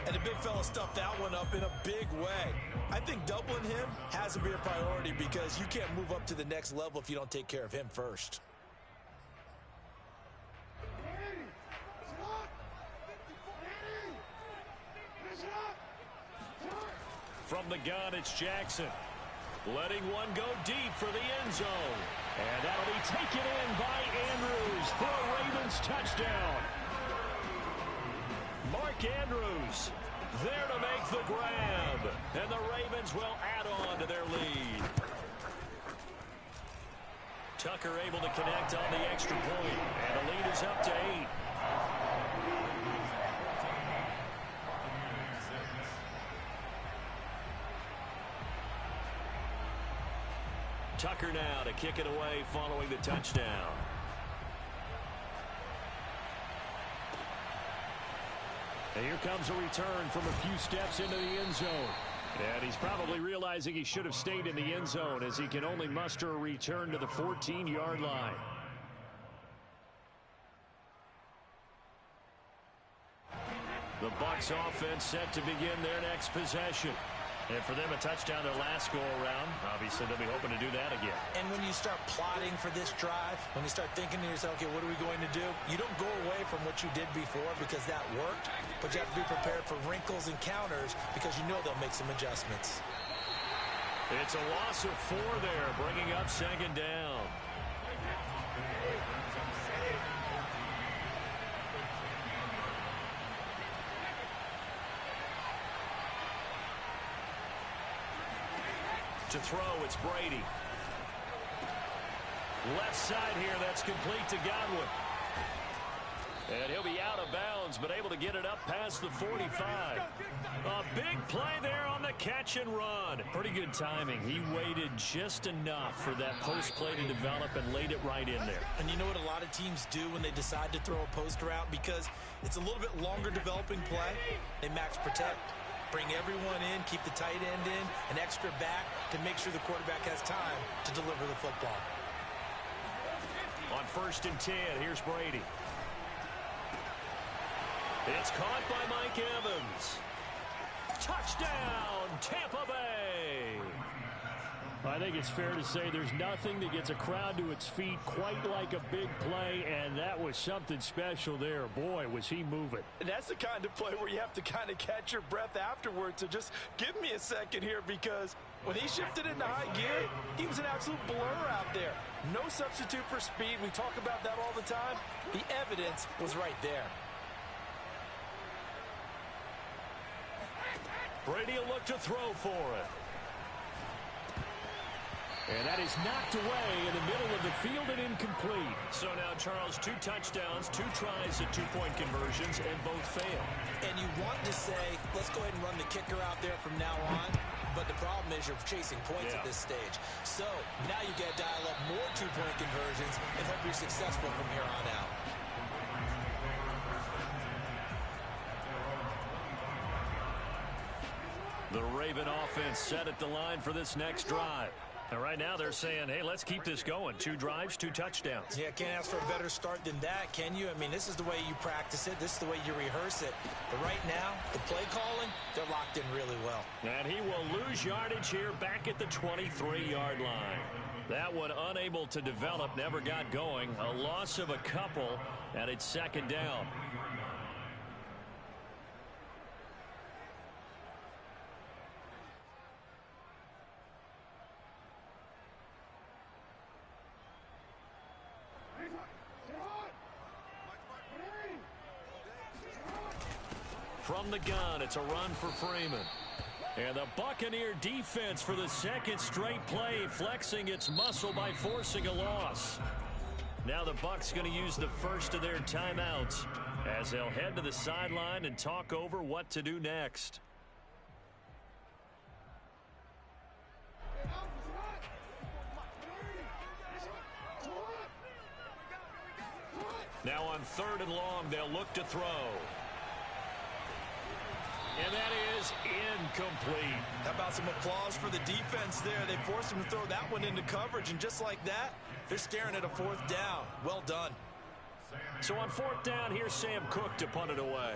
And the big fella stuffed that one up in a big way. I think doubling him has to be a priority because you can't move up to the next level if you don't take care of him first. From the gun, it's Jackson. Letting one go deep for the end zone. And that'll be taken in by Andrews for a Ravens touchdown. Mark Andrews there to make the grab. And the Ravens will add on to their lead. Tucker able to connect on the extra point. And the lead is up to 8. Tucker now to kick it away following the touchdown. And here comes a return from a few steps into the end zone. And he's probably realizing he should have stayed in the end zone as he can only muster a return to the 14-yard line. The Bucs offense set to begin their next possession. And for them, a touchdown their last go-around. Obviously, they'll be hoping to do that again. And when you start plotting for this drive, when you start thinking to yourself, okay, what are we going to do? You don't go away from what you did before because that worked, but you have to be prepared for wrinkles and counters because you know they'll make some adjustments. It's a loss of 4 there, bringing up second down. To throw, it's Brady. Left side here, that's complete to Godwin. And he'll be out of bounds, but able to get it up past the 45. A big play there on the catch and run. Pretty good timing. He waited just enough for that post play to develop and laid it right in there. And you know what a lot of teams do when they decide to throw a post route? Because it's a little bit longer developing play, they max protect. Bring everyone in, keep the tight end in, an extra back to make sure the quarterback has time to deliver the football. On 1st and 10, here's Brady. It's caught by Mike Evans. Touchdown, Tampa Bay. I think it's fair to say there's nothing that gets a crowd to its feet quite like a big play, and that was something special there. Boy, was he moving. And that's the kind of play where you have to kind of catch your breath afterwards. So just give me a second here, because when he shifted into high gear, he was an absolute blur out there. No substitute for speed. We talk about that all the time. The evidence was right there. Brady will look to throw for it. And that is knocked away in the middle of the field and incomplete. So now, Charles, 2 touchdowns, 2 tries at 2-point conversions, and both fail. And you want to say, let's go ahead and run the kicker out there from now on. But the problem is you're chasing points at this stage. So now you got to dial up more 2-point conversions and hope you're successful from here on out. The Raven offense set at the line for this next drive. And right now they're saying, hey, let's keep this going. 2 drives, 2 touchdowns. Yeah, can't ask for a better start than that, can you? I mean, this is the way you practice it. This is the way you rehearse it. But right now, the play calling, they're locked in really well. And he will lose yardage here back at the 23-yard line. That one unable to develop, never got going. A loss of a couple, and it's second down. From the gun, it's a run for Freeman. And the Buccaneer defense for the second straight play, flexing its muscle by forcing a loss. Now the Bucs going to use the first of their timeouts as they'll head to the sideline and talk over what to do next. Now on 3rd and long, they'll look to throw. And that is incomplete. How about some applause for the defense there? They forced him to throw that one into coverage, and just like that, they're staring at a 4th down. Well done. So on 4th down, here's Sam Cook to punt it away.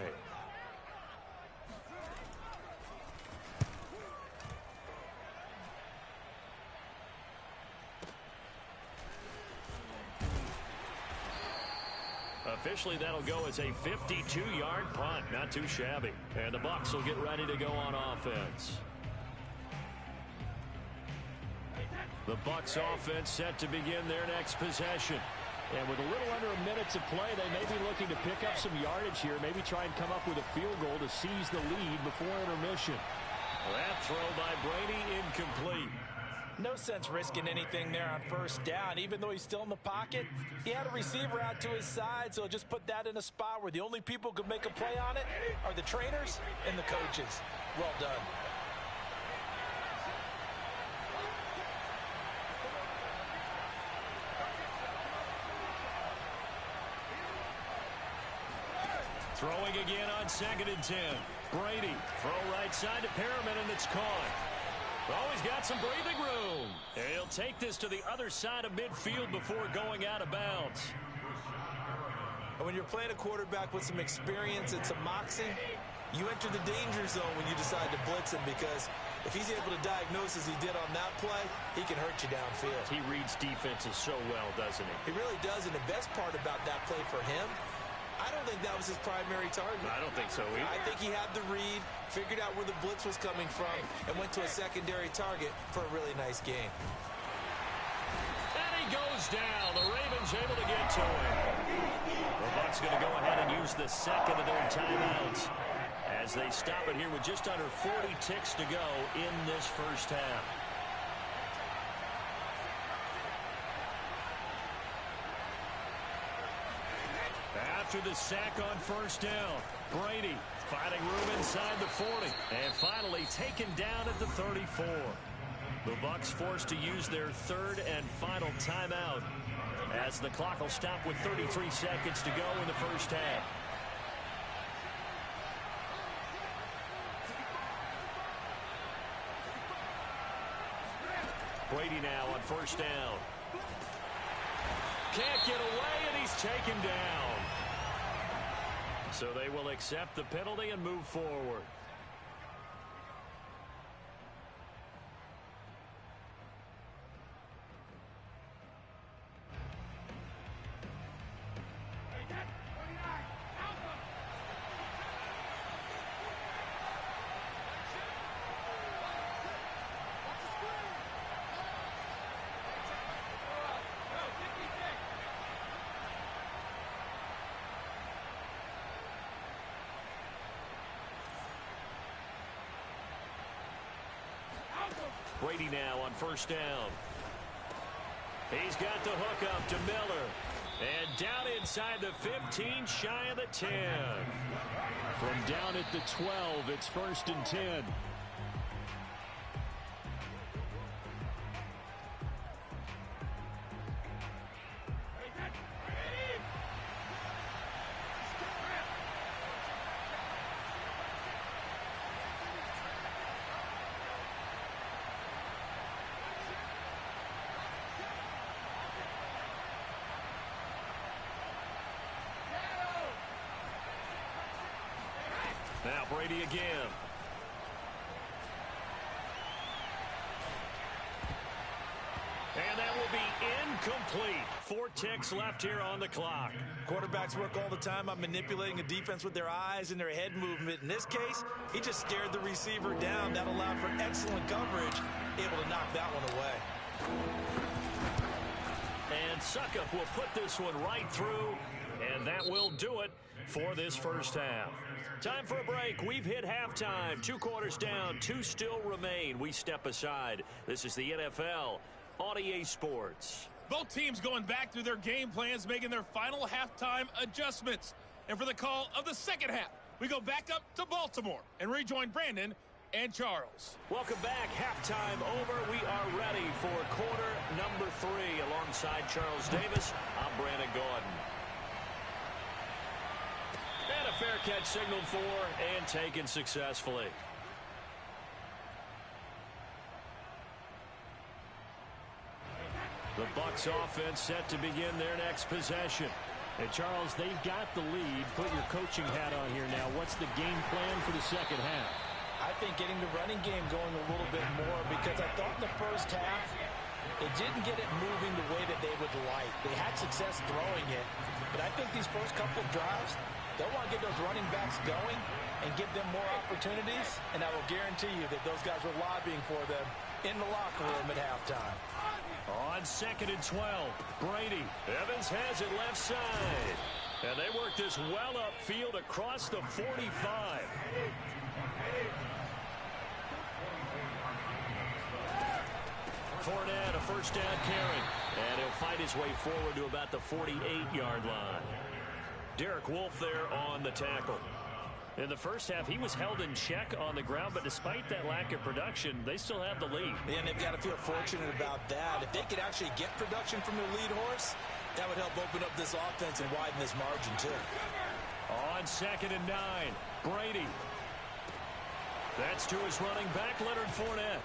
Officially, that'll go as a 52-yard punt. Not too shabby. And the Bucs will get ready to go on offense. The Bucs offense set to begin their next possession. And with a little under a minute to play, they may be looking to pick up some yardage here. Maybe try and come up with a field goal to seize the lead before intermission. That throw by Brady incomplete. No sense risking anything there on 1st down. Even though he's still in the pocket, he had a receiver out to his side, so just put that in a spot where the only people who could make a play on it are the trainers and the coaches. Well done. Throwing again on 2nd and 10. Brady, throw right side to Perriman, and it's caught. Oh, he's got some breathing room. And he'll take this to the other side of midfield before going out of bounds. When you're playing a quarterback with some experience and some moxie, you enter the danger zone when you decide to blitz him, because if he's able to diagnose as he did on that play, he can hurt you downfield. He reads defenses so well, doesn't he? He really does, and the best part about that play for him, I don't think that was his primary target. I don't think so either. I think he had the read, figured out where the blitz was coming from, and went to a secondary target for a really nice game. And he goes down. The Ravens able to get to him. The Bucs going to go ahead and use the second of their timeouts as they stop it here with just under 40 ticks to go in this first half. After the sack on first down, Brady finding room inside the 40 and finally taken down at the 34. The Bucs forced to use their third and final timeout as the clock will stop with 33 seconds to go in the first half. Brady now on first down. Can't get away, and he's taken down. So they will accept the penalty and move forward. Brady now on first down. He's got the hook up to Miller. And down inside the 15, shy of the 10. From down at the 12, it's 1st and 10. Now Brady again. And that will be incomplete. 4 ticks left here on the clock. Quarterbacks work all the time on manipulating a defense with their eyes and their head movement. In this case, he just stared the receiver down. That allowed for excellent coverage, able to knock that one away. And Suckup will put this one right through, and that will do it for this first half. Time for a break. We've hit halftime. 2 quarters down, 2 still remain. We step aside. This is the NFL on EA Sports. Both teams going back through their game plans, making their final halftime adjustments. And for the call of the second half, we go back up to Baltimore and rejoin Brandon and Charles. Welcome back. Halftime over. We are ready for quarter number 3. Alongside Charles Davis, I'm Brandon Gordon. And a fair catch signaled for and taken successfully. The Bucs offense set to begin their next possession. And Charles, they've got the lead. Put your coaching hat on here now. What's the game plan for the second half? I think getting the running game going a little bit more, because I thought in the first half it didn't get it moving the way that they would like. They had success throwing it, but I think these first couple of drives, they'll want to get those running backs going and give them more opportunities, and I will guarantee you that those guys were lobbying for them in the locker room at halftime. On 2nd and 12, Brady. Evans has it left side. And they work this well upfield across the 45. Fournette, a first down carry. And he'll fight his way forward to about the 48-yard line. Derek Wolfe there on the tackle. In the first half, he was held in check on the ground, but despite that lack of production, they still have the lead. Yeah, and they've got to feel fortunate about that. If they could actually get production from their lead horse, that would help open up this offense and widen this margin, too. On 2nd and 9, Brady. That's to his running back, Leonard Fournette.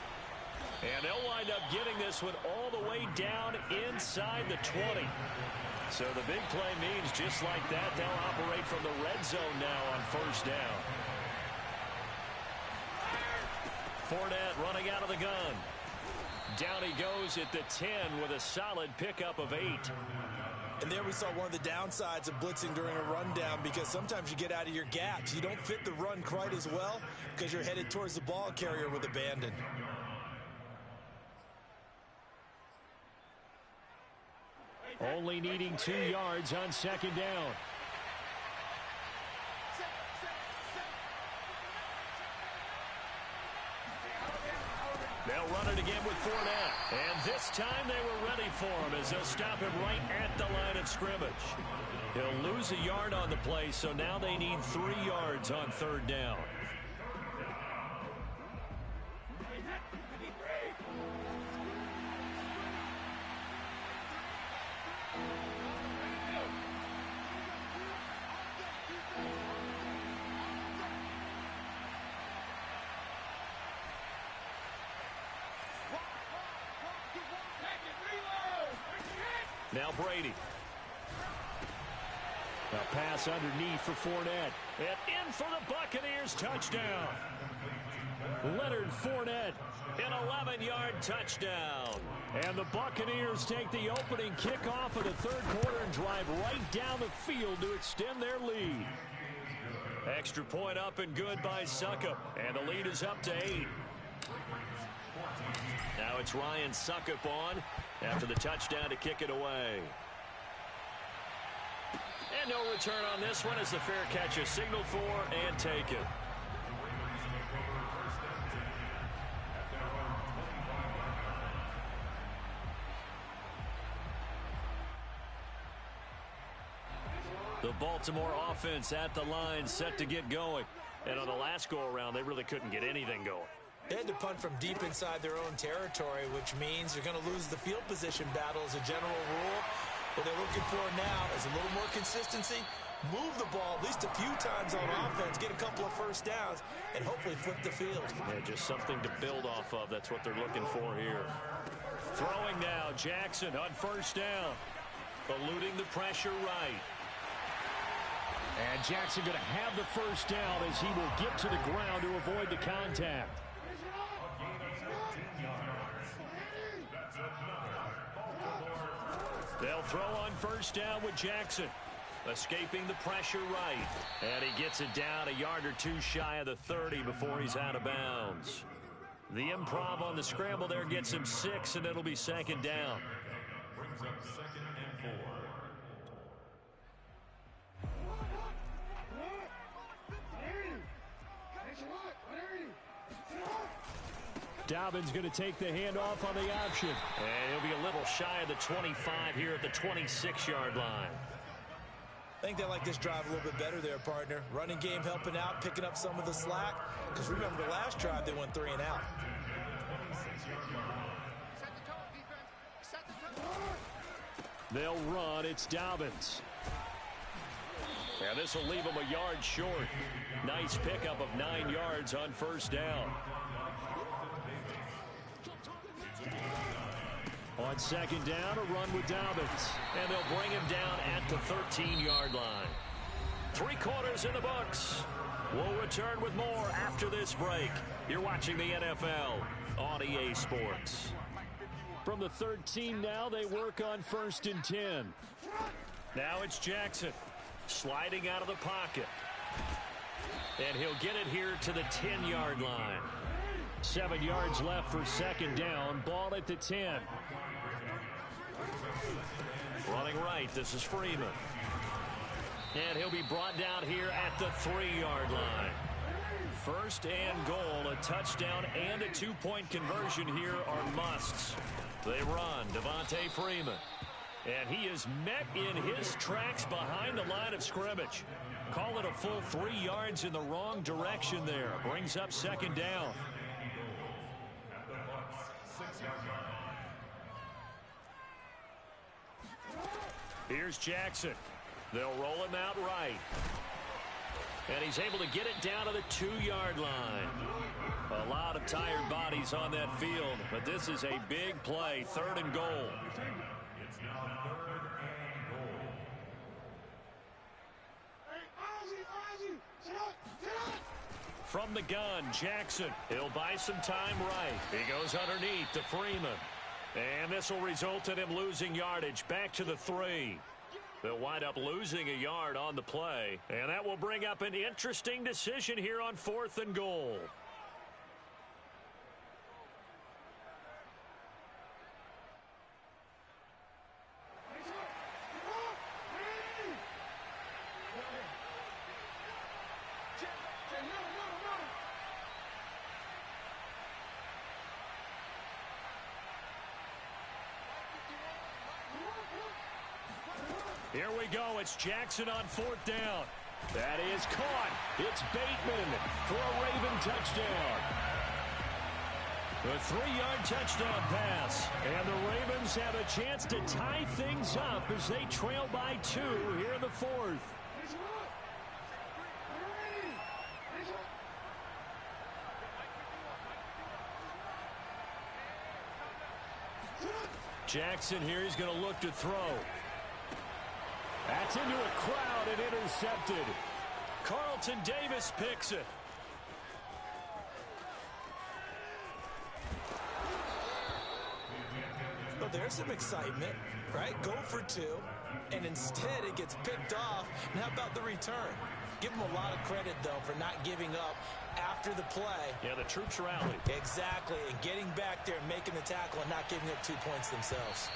And they'll wind up getting this one all the way down inside the 20. So the big play means just like that, they'll operate from the red zone now on 1st down. Fournette running out of the gun. Down he goes at the 10 with a solid pickup of 8. And there we saw one of the downsides of blitzing during a rundown, because sometimes you get out of your gaps. You don't fit the run quite as well because you're headed towards the ball carrier with abandon. Only needing 2 yards on 2nd down. They'll run it again with Fournette. And this time they were ready for him as they'll stop him right at the line of scrimmage. He'll lose a yard on the play, so now they need 3 yards on 3rd down. Now Brady. A pass underneath for Fournette. And in for the Buccaneers touchdown. Leonard Fournette. An 11-yard touchdown. And the Buccaneers take the opening kickoff of the 3rd quarter and drive right down the field to extend their lead. Extra point up and good by Succop. And the lead is up to 8. Now it's Ryan Succop on after the touchdown to kick it away. And no return on this one as the fair catch is signaled for and taken. The Baltimore offense at the line set to get going. And on the last go-around, they really couldn't get anything going. They had to punt from deep inside their own territory, which means you're going to lose the field position battle as a general rule. What they're looking for now is a little more consistency, move the ball at least a few times on offense, get a couple of 1st downs, and hopefully flip the field. Yeah, just something to build off of. That's what they're looking for here. Throwing now, Jackson on 1st down. Eluding the pressure right. And Jackson going to have the 1st down as he will get to the ground to avoid the contact. They'll throw on 1st down with Jackson. Escaping the pressure right. And he gets it down a yard or 2 shy of the 30 before he's out of bounds. The improv on the scramble there gets him 6, and it'll be 2nd down. Brings up 2nd and 4. Dobbins going to take the handoff on the option. And he'll be a little shy of the 25 here at the 26-yard line. I think they like this drive a little bit better there, partner. Running game helping out, picking up some of the slack. Because remember, the last drive, they went 3 and out. They'll run. It's Dobbins. And this will leave him a yard short. Nice pickup of 9 yards on 1st down. On 2nd down, a run with Dobbins. And they'll bring him down at the 13-yard line. 3 quarters in the books. We'll return with more after this break. You're watching the NFL on EA Sports. From the 13 now, they work on 1st and 10. Now it's Jackson sliding out of the pocket. And he'll get it here to the 10-yard line. 7 yards left for 2nd down. Ball at the 10. Running right, this is Freeman. And he'll be brought down here at the 3-yard line. 1st and goal, a touchdown and a 2-point conversion here are musts. They run, Devontae Freeman. And he is met in his tracks behind the line of scrimmage. Call it a full 3 yards in the wrong direction there. Brings up 2nd down. Here's Jackson. They'll roll him out right. And he's able to get it down to the 2-yard line. A lot of tired bodies on that field, but this is a big play, 3rd and goal. It's now 3rd and goal. From the gun, Jackson. He'll buy some time right. He goes underneath to Freeman. And this will result in him losing yardage back to the 3. They'll wind up losing a yard on the play. And that will bring up an interesting decision here on 4th and goal. Here we go. It's Jackson on 4th down. That is caught. It's Bateman for a Raven touchdown. A 3-yard touchdown pass. And the Ravens have a chance to tie things up as they trail by 2 here in the 4th. Jackson here, he's going to look to throw. That's into a crowd and intercepted. Carlton Davis picks it. Well, there's some excitement, right? Go for 2, and instead it gets picked off. And how about the return? Give them a lot of credit, though, for not giving up after the play. Yeah, the troops rallied. Exactly, and getting back there and making the tackle and not giving up 2 points themselves.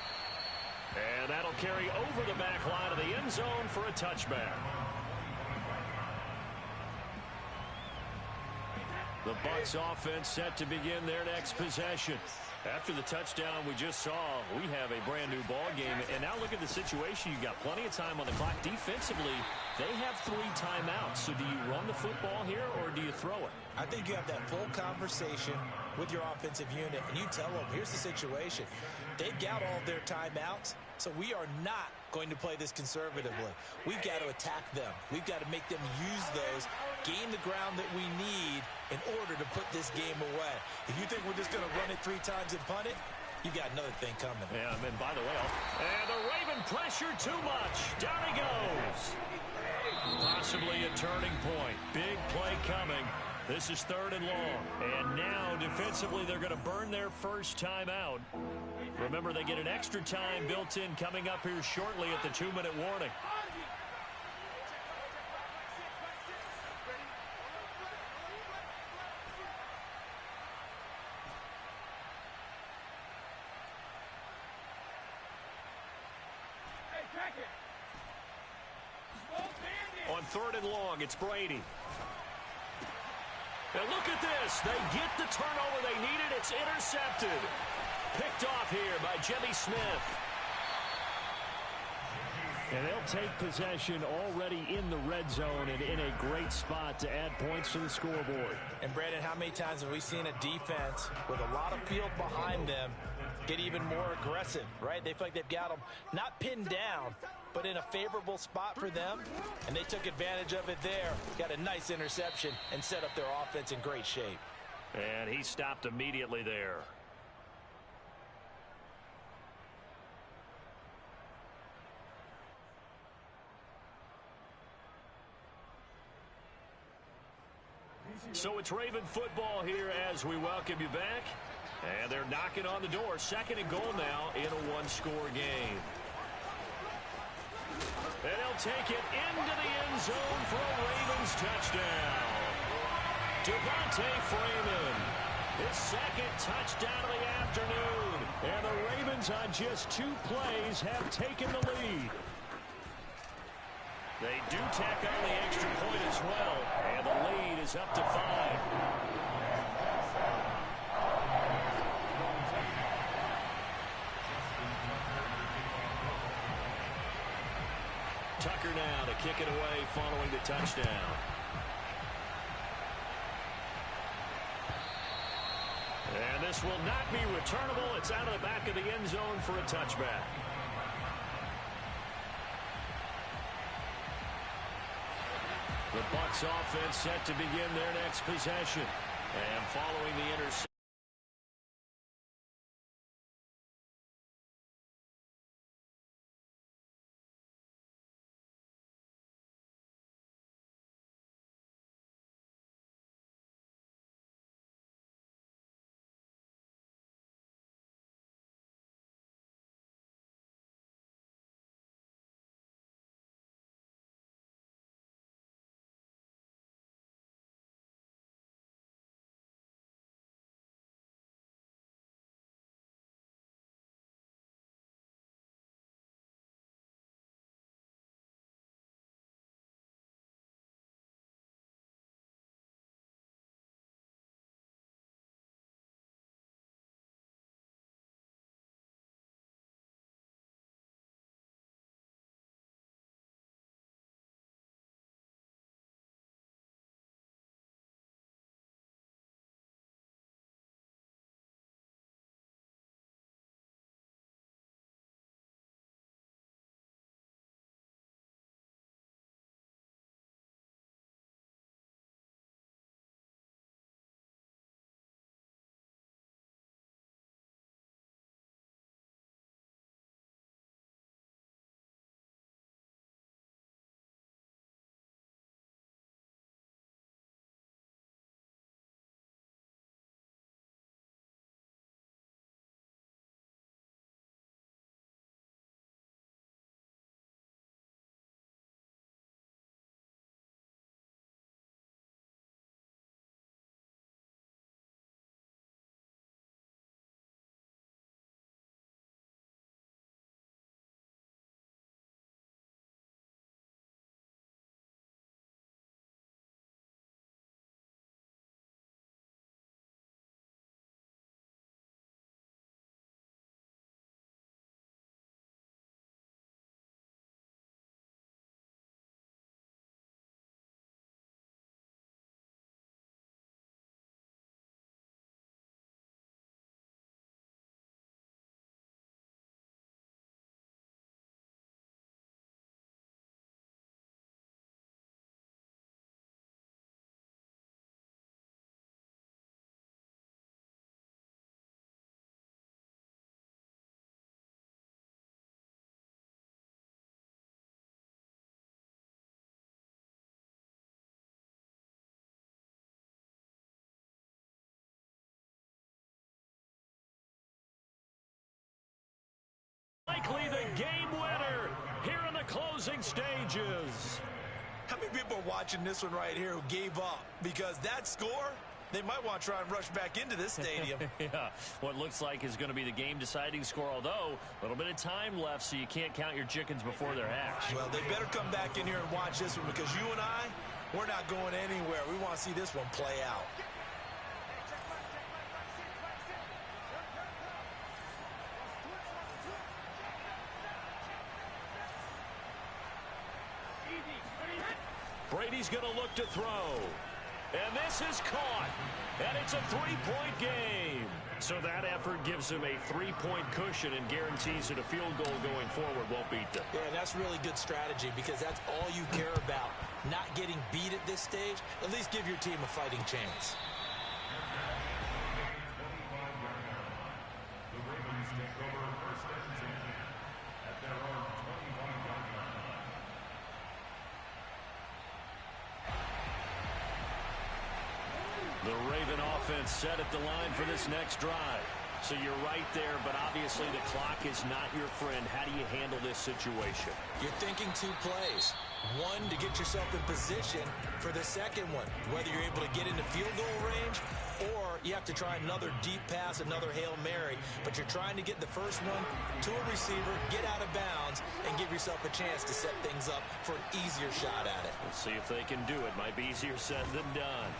And that'll carry over the back line of the end zone for a touchback. The Bucs offense set to begin their next possession. After the touchdown we just saw, we have a brand new ball game. And now look at the situation. You've got plenty of time on the clock. Defensively, they have 3 timeouts. So do you run the football here or do you throw it? I think you have that full conversation with your offensive unit, and you tell them, here's the situation. They've got all their timeouts, so we are not going to play this conservatively. We've got to attack them. We've got to make them use those, gain the ground that we need in order to put this game away. If you think we're just going to run it 3 times and punt it, you got another thing coming. Yeah, and by the way, and the Raven pressure too much. Down he goes. Possibly a turning point. Big play coming. This is 3rd and long. And now, defensively, they're going to burn their first time out. Remember, they get an extra time built in coming up here shortly at the 2-minute warning. On 3rd and long, it's Brady. And look at this. They get the turnover they needed. It's intercepted. Picked off here by Jimmy Smith. And they'll take possession already in the red zone and in a great spot to add points to the scoreboard. And, Brandon, how many times have we seen a defense with a lot of field behind them get even more aggressive, right? They feel like they've got them not pinned down, but in a favorable spot for them, and they took advantage of it there. Got a nice interception and set up their offense in great shape. And he stopped immediately there. So it's Raven football here as we welcome you back. And they're knocking on the door. 2nd and goal now in a 1-score game. And they'll take it into the end zone for a Ravens touchdown. Devontae Freeman, his 2nd touchdown of the afternoon. And the Ravens on just 2 plays have taken the lead. They do tack on the extra point as well. And the lead is up to 5. Tucker now to kick it away following the touchdown. And this will not be returnable. It's out of the back of the end zone for a touchback. The Bucs offense set to begin their next possession. And following the interception. Likely the game winner here in the closing stages. How many people are watching this one right here who gave up? Because that score, they might want to try and rush back into this stadium. Yeah, what looks like is going to be the game-deciding score, although a little bit of time left, so you can't count your chickens before they're hatched. Well, they better come back in here and watch this one, because you and I, we're not going anywhere. We want to see this one play out. Brady's going to look to throw. And this is caught. And it's a three-point game. So that effort gives him a three-point cushion and guarantees that a field goal going forward won't beat them. Yeah, that's really good strategy, because that's all you care about. Not getting beat at this stage. At least give your team a fighting chance. The Ravens take over first and 10 at their own 21-yard line. The Raven offense set at the line for this next drive. So you're right there, but obviously the clock is not your friend. How do you handle this situation? You're thinking two plays. One, to get yourself in position for the second one, whether you're able to get into field goal range, or you have to try another deep pass, another Hail Mary, but you're trying to get the first one to a receiver, get out of bounds, and give yourself a chance to set things up for an easier shot at it. Let's see if they can do it. Might be easier said than done.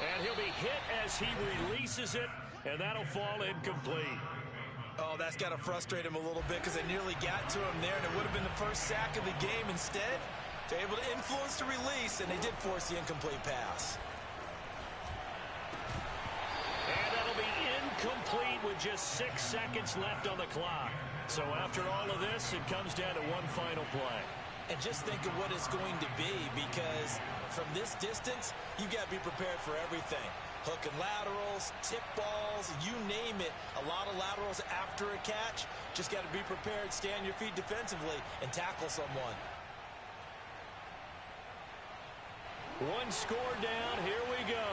And he'll be hit as he releases it, and that'll fall incomplete. Oh, that's got to frustrate him a little bit, because they nearly got to him there, and it would have been the first sack of the game. Instead, they're able to influence the release, and they did force the incomplete pass. And that'll be incomplete with just 6 seconds left on the clock. So after all of this, it comes down to one final play. And just think of what it's going to be, because From this distance, you got to be prepared for everything. Hook and laterals, tip balls, you name it. A lot of laterals after a catch. Just got to be prepared, stay on your feet defensively, and tackle someone. One score down. Here we go.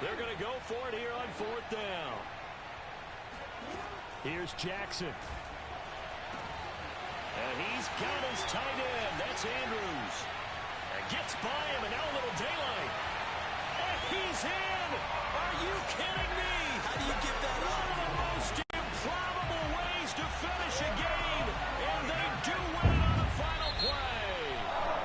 They're going to go for it here on 4th down. Here's Jackson. And he's got his tight end. That's Andrews. And gets by him, and now a little daylight. And he's in! Are you kidding me? How do you get that up? One of the most improbable ways to finish a game, and they do win it on the final play.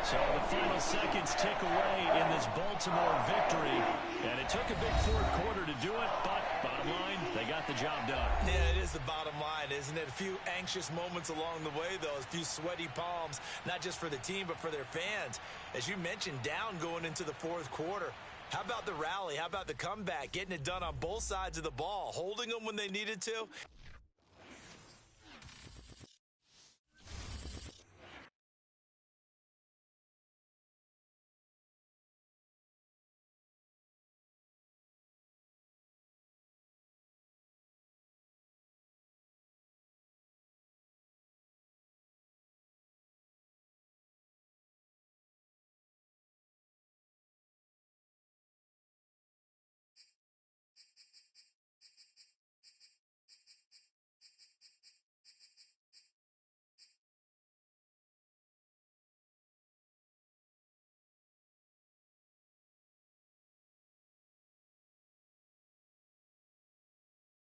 So the final seconds tick away in this Baltimore victory, and it took a big 4th quarter to do it, but bottom line, they got the job done. Yeah, it is the bottom line, isn't it? A few anxious moments along the way, though. A few sweaty palms, not just for the team, but for their fans. As you mentioned, down going into the 4th quarter. How about the rally? How about the comeback? Getting it done on both sides of the ball, holding them when they needed to,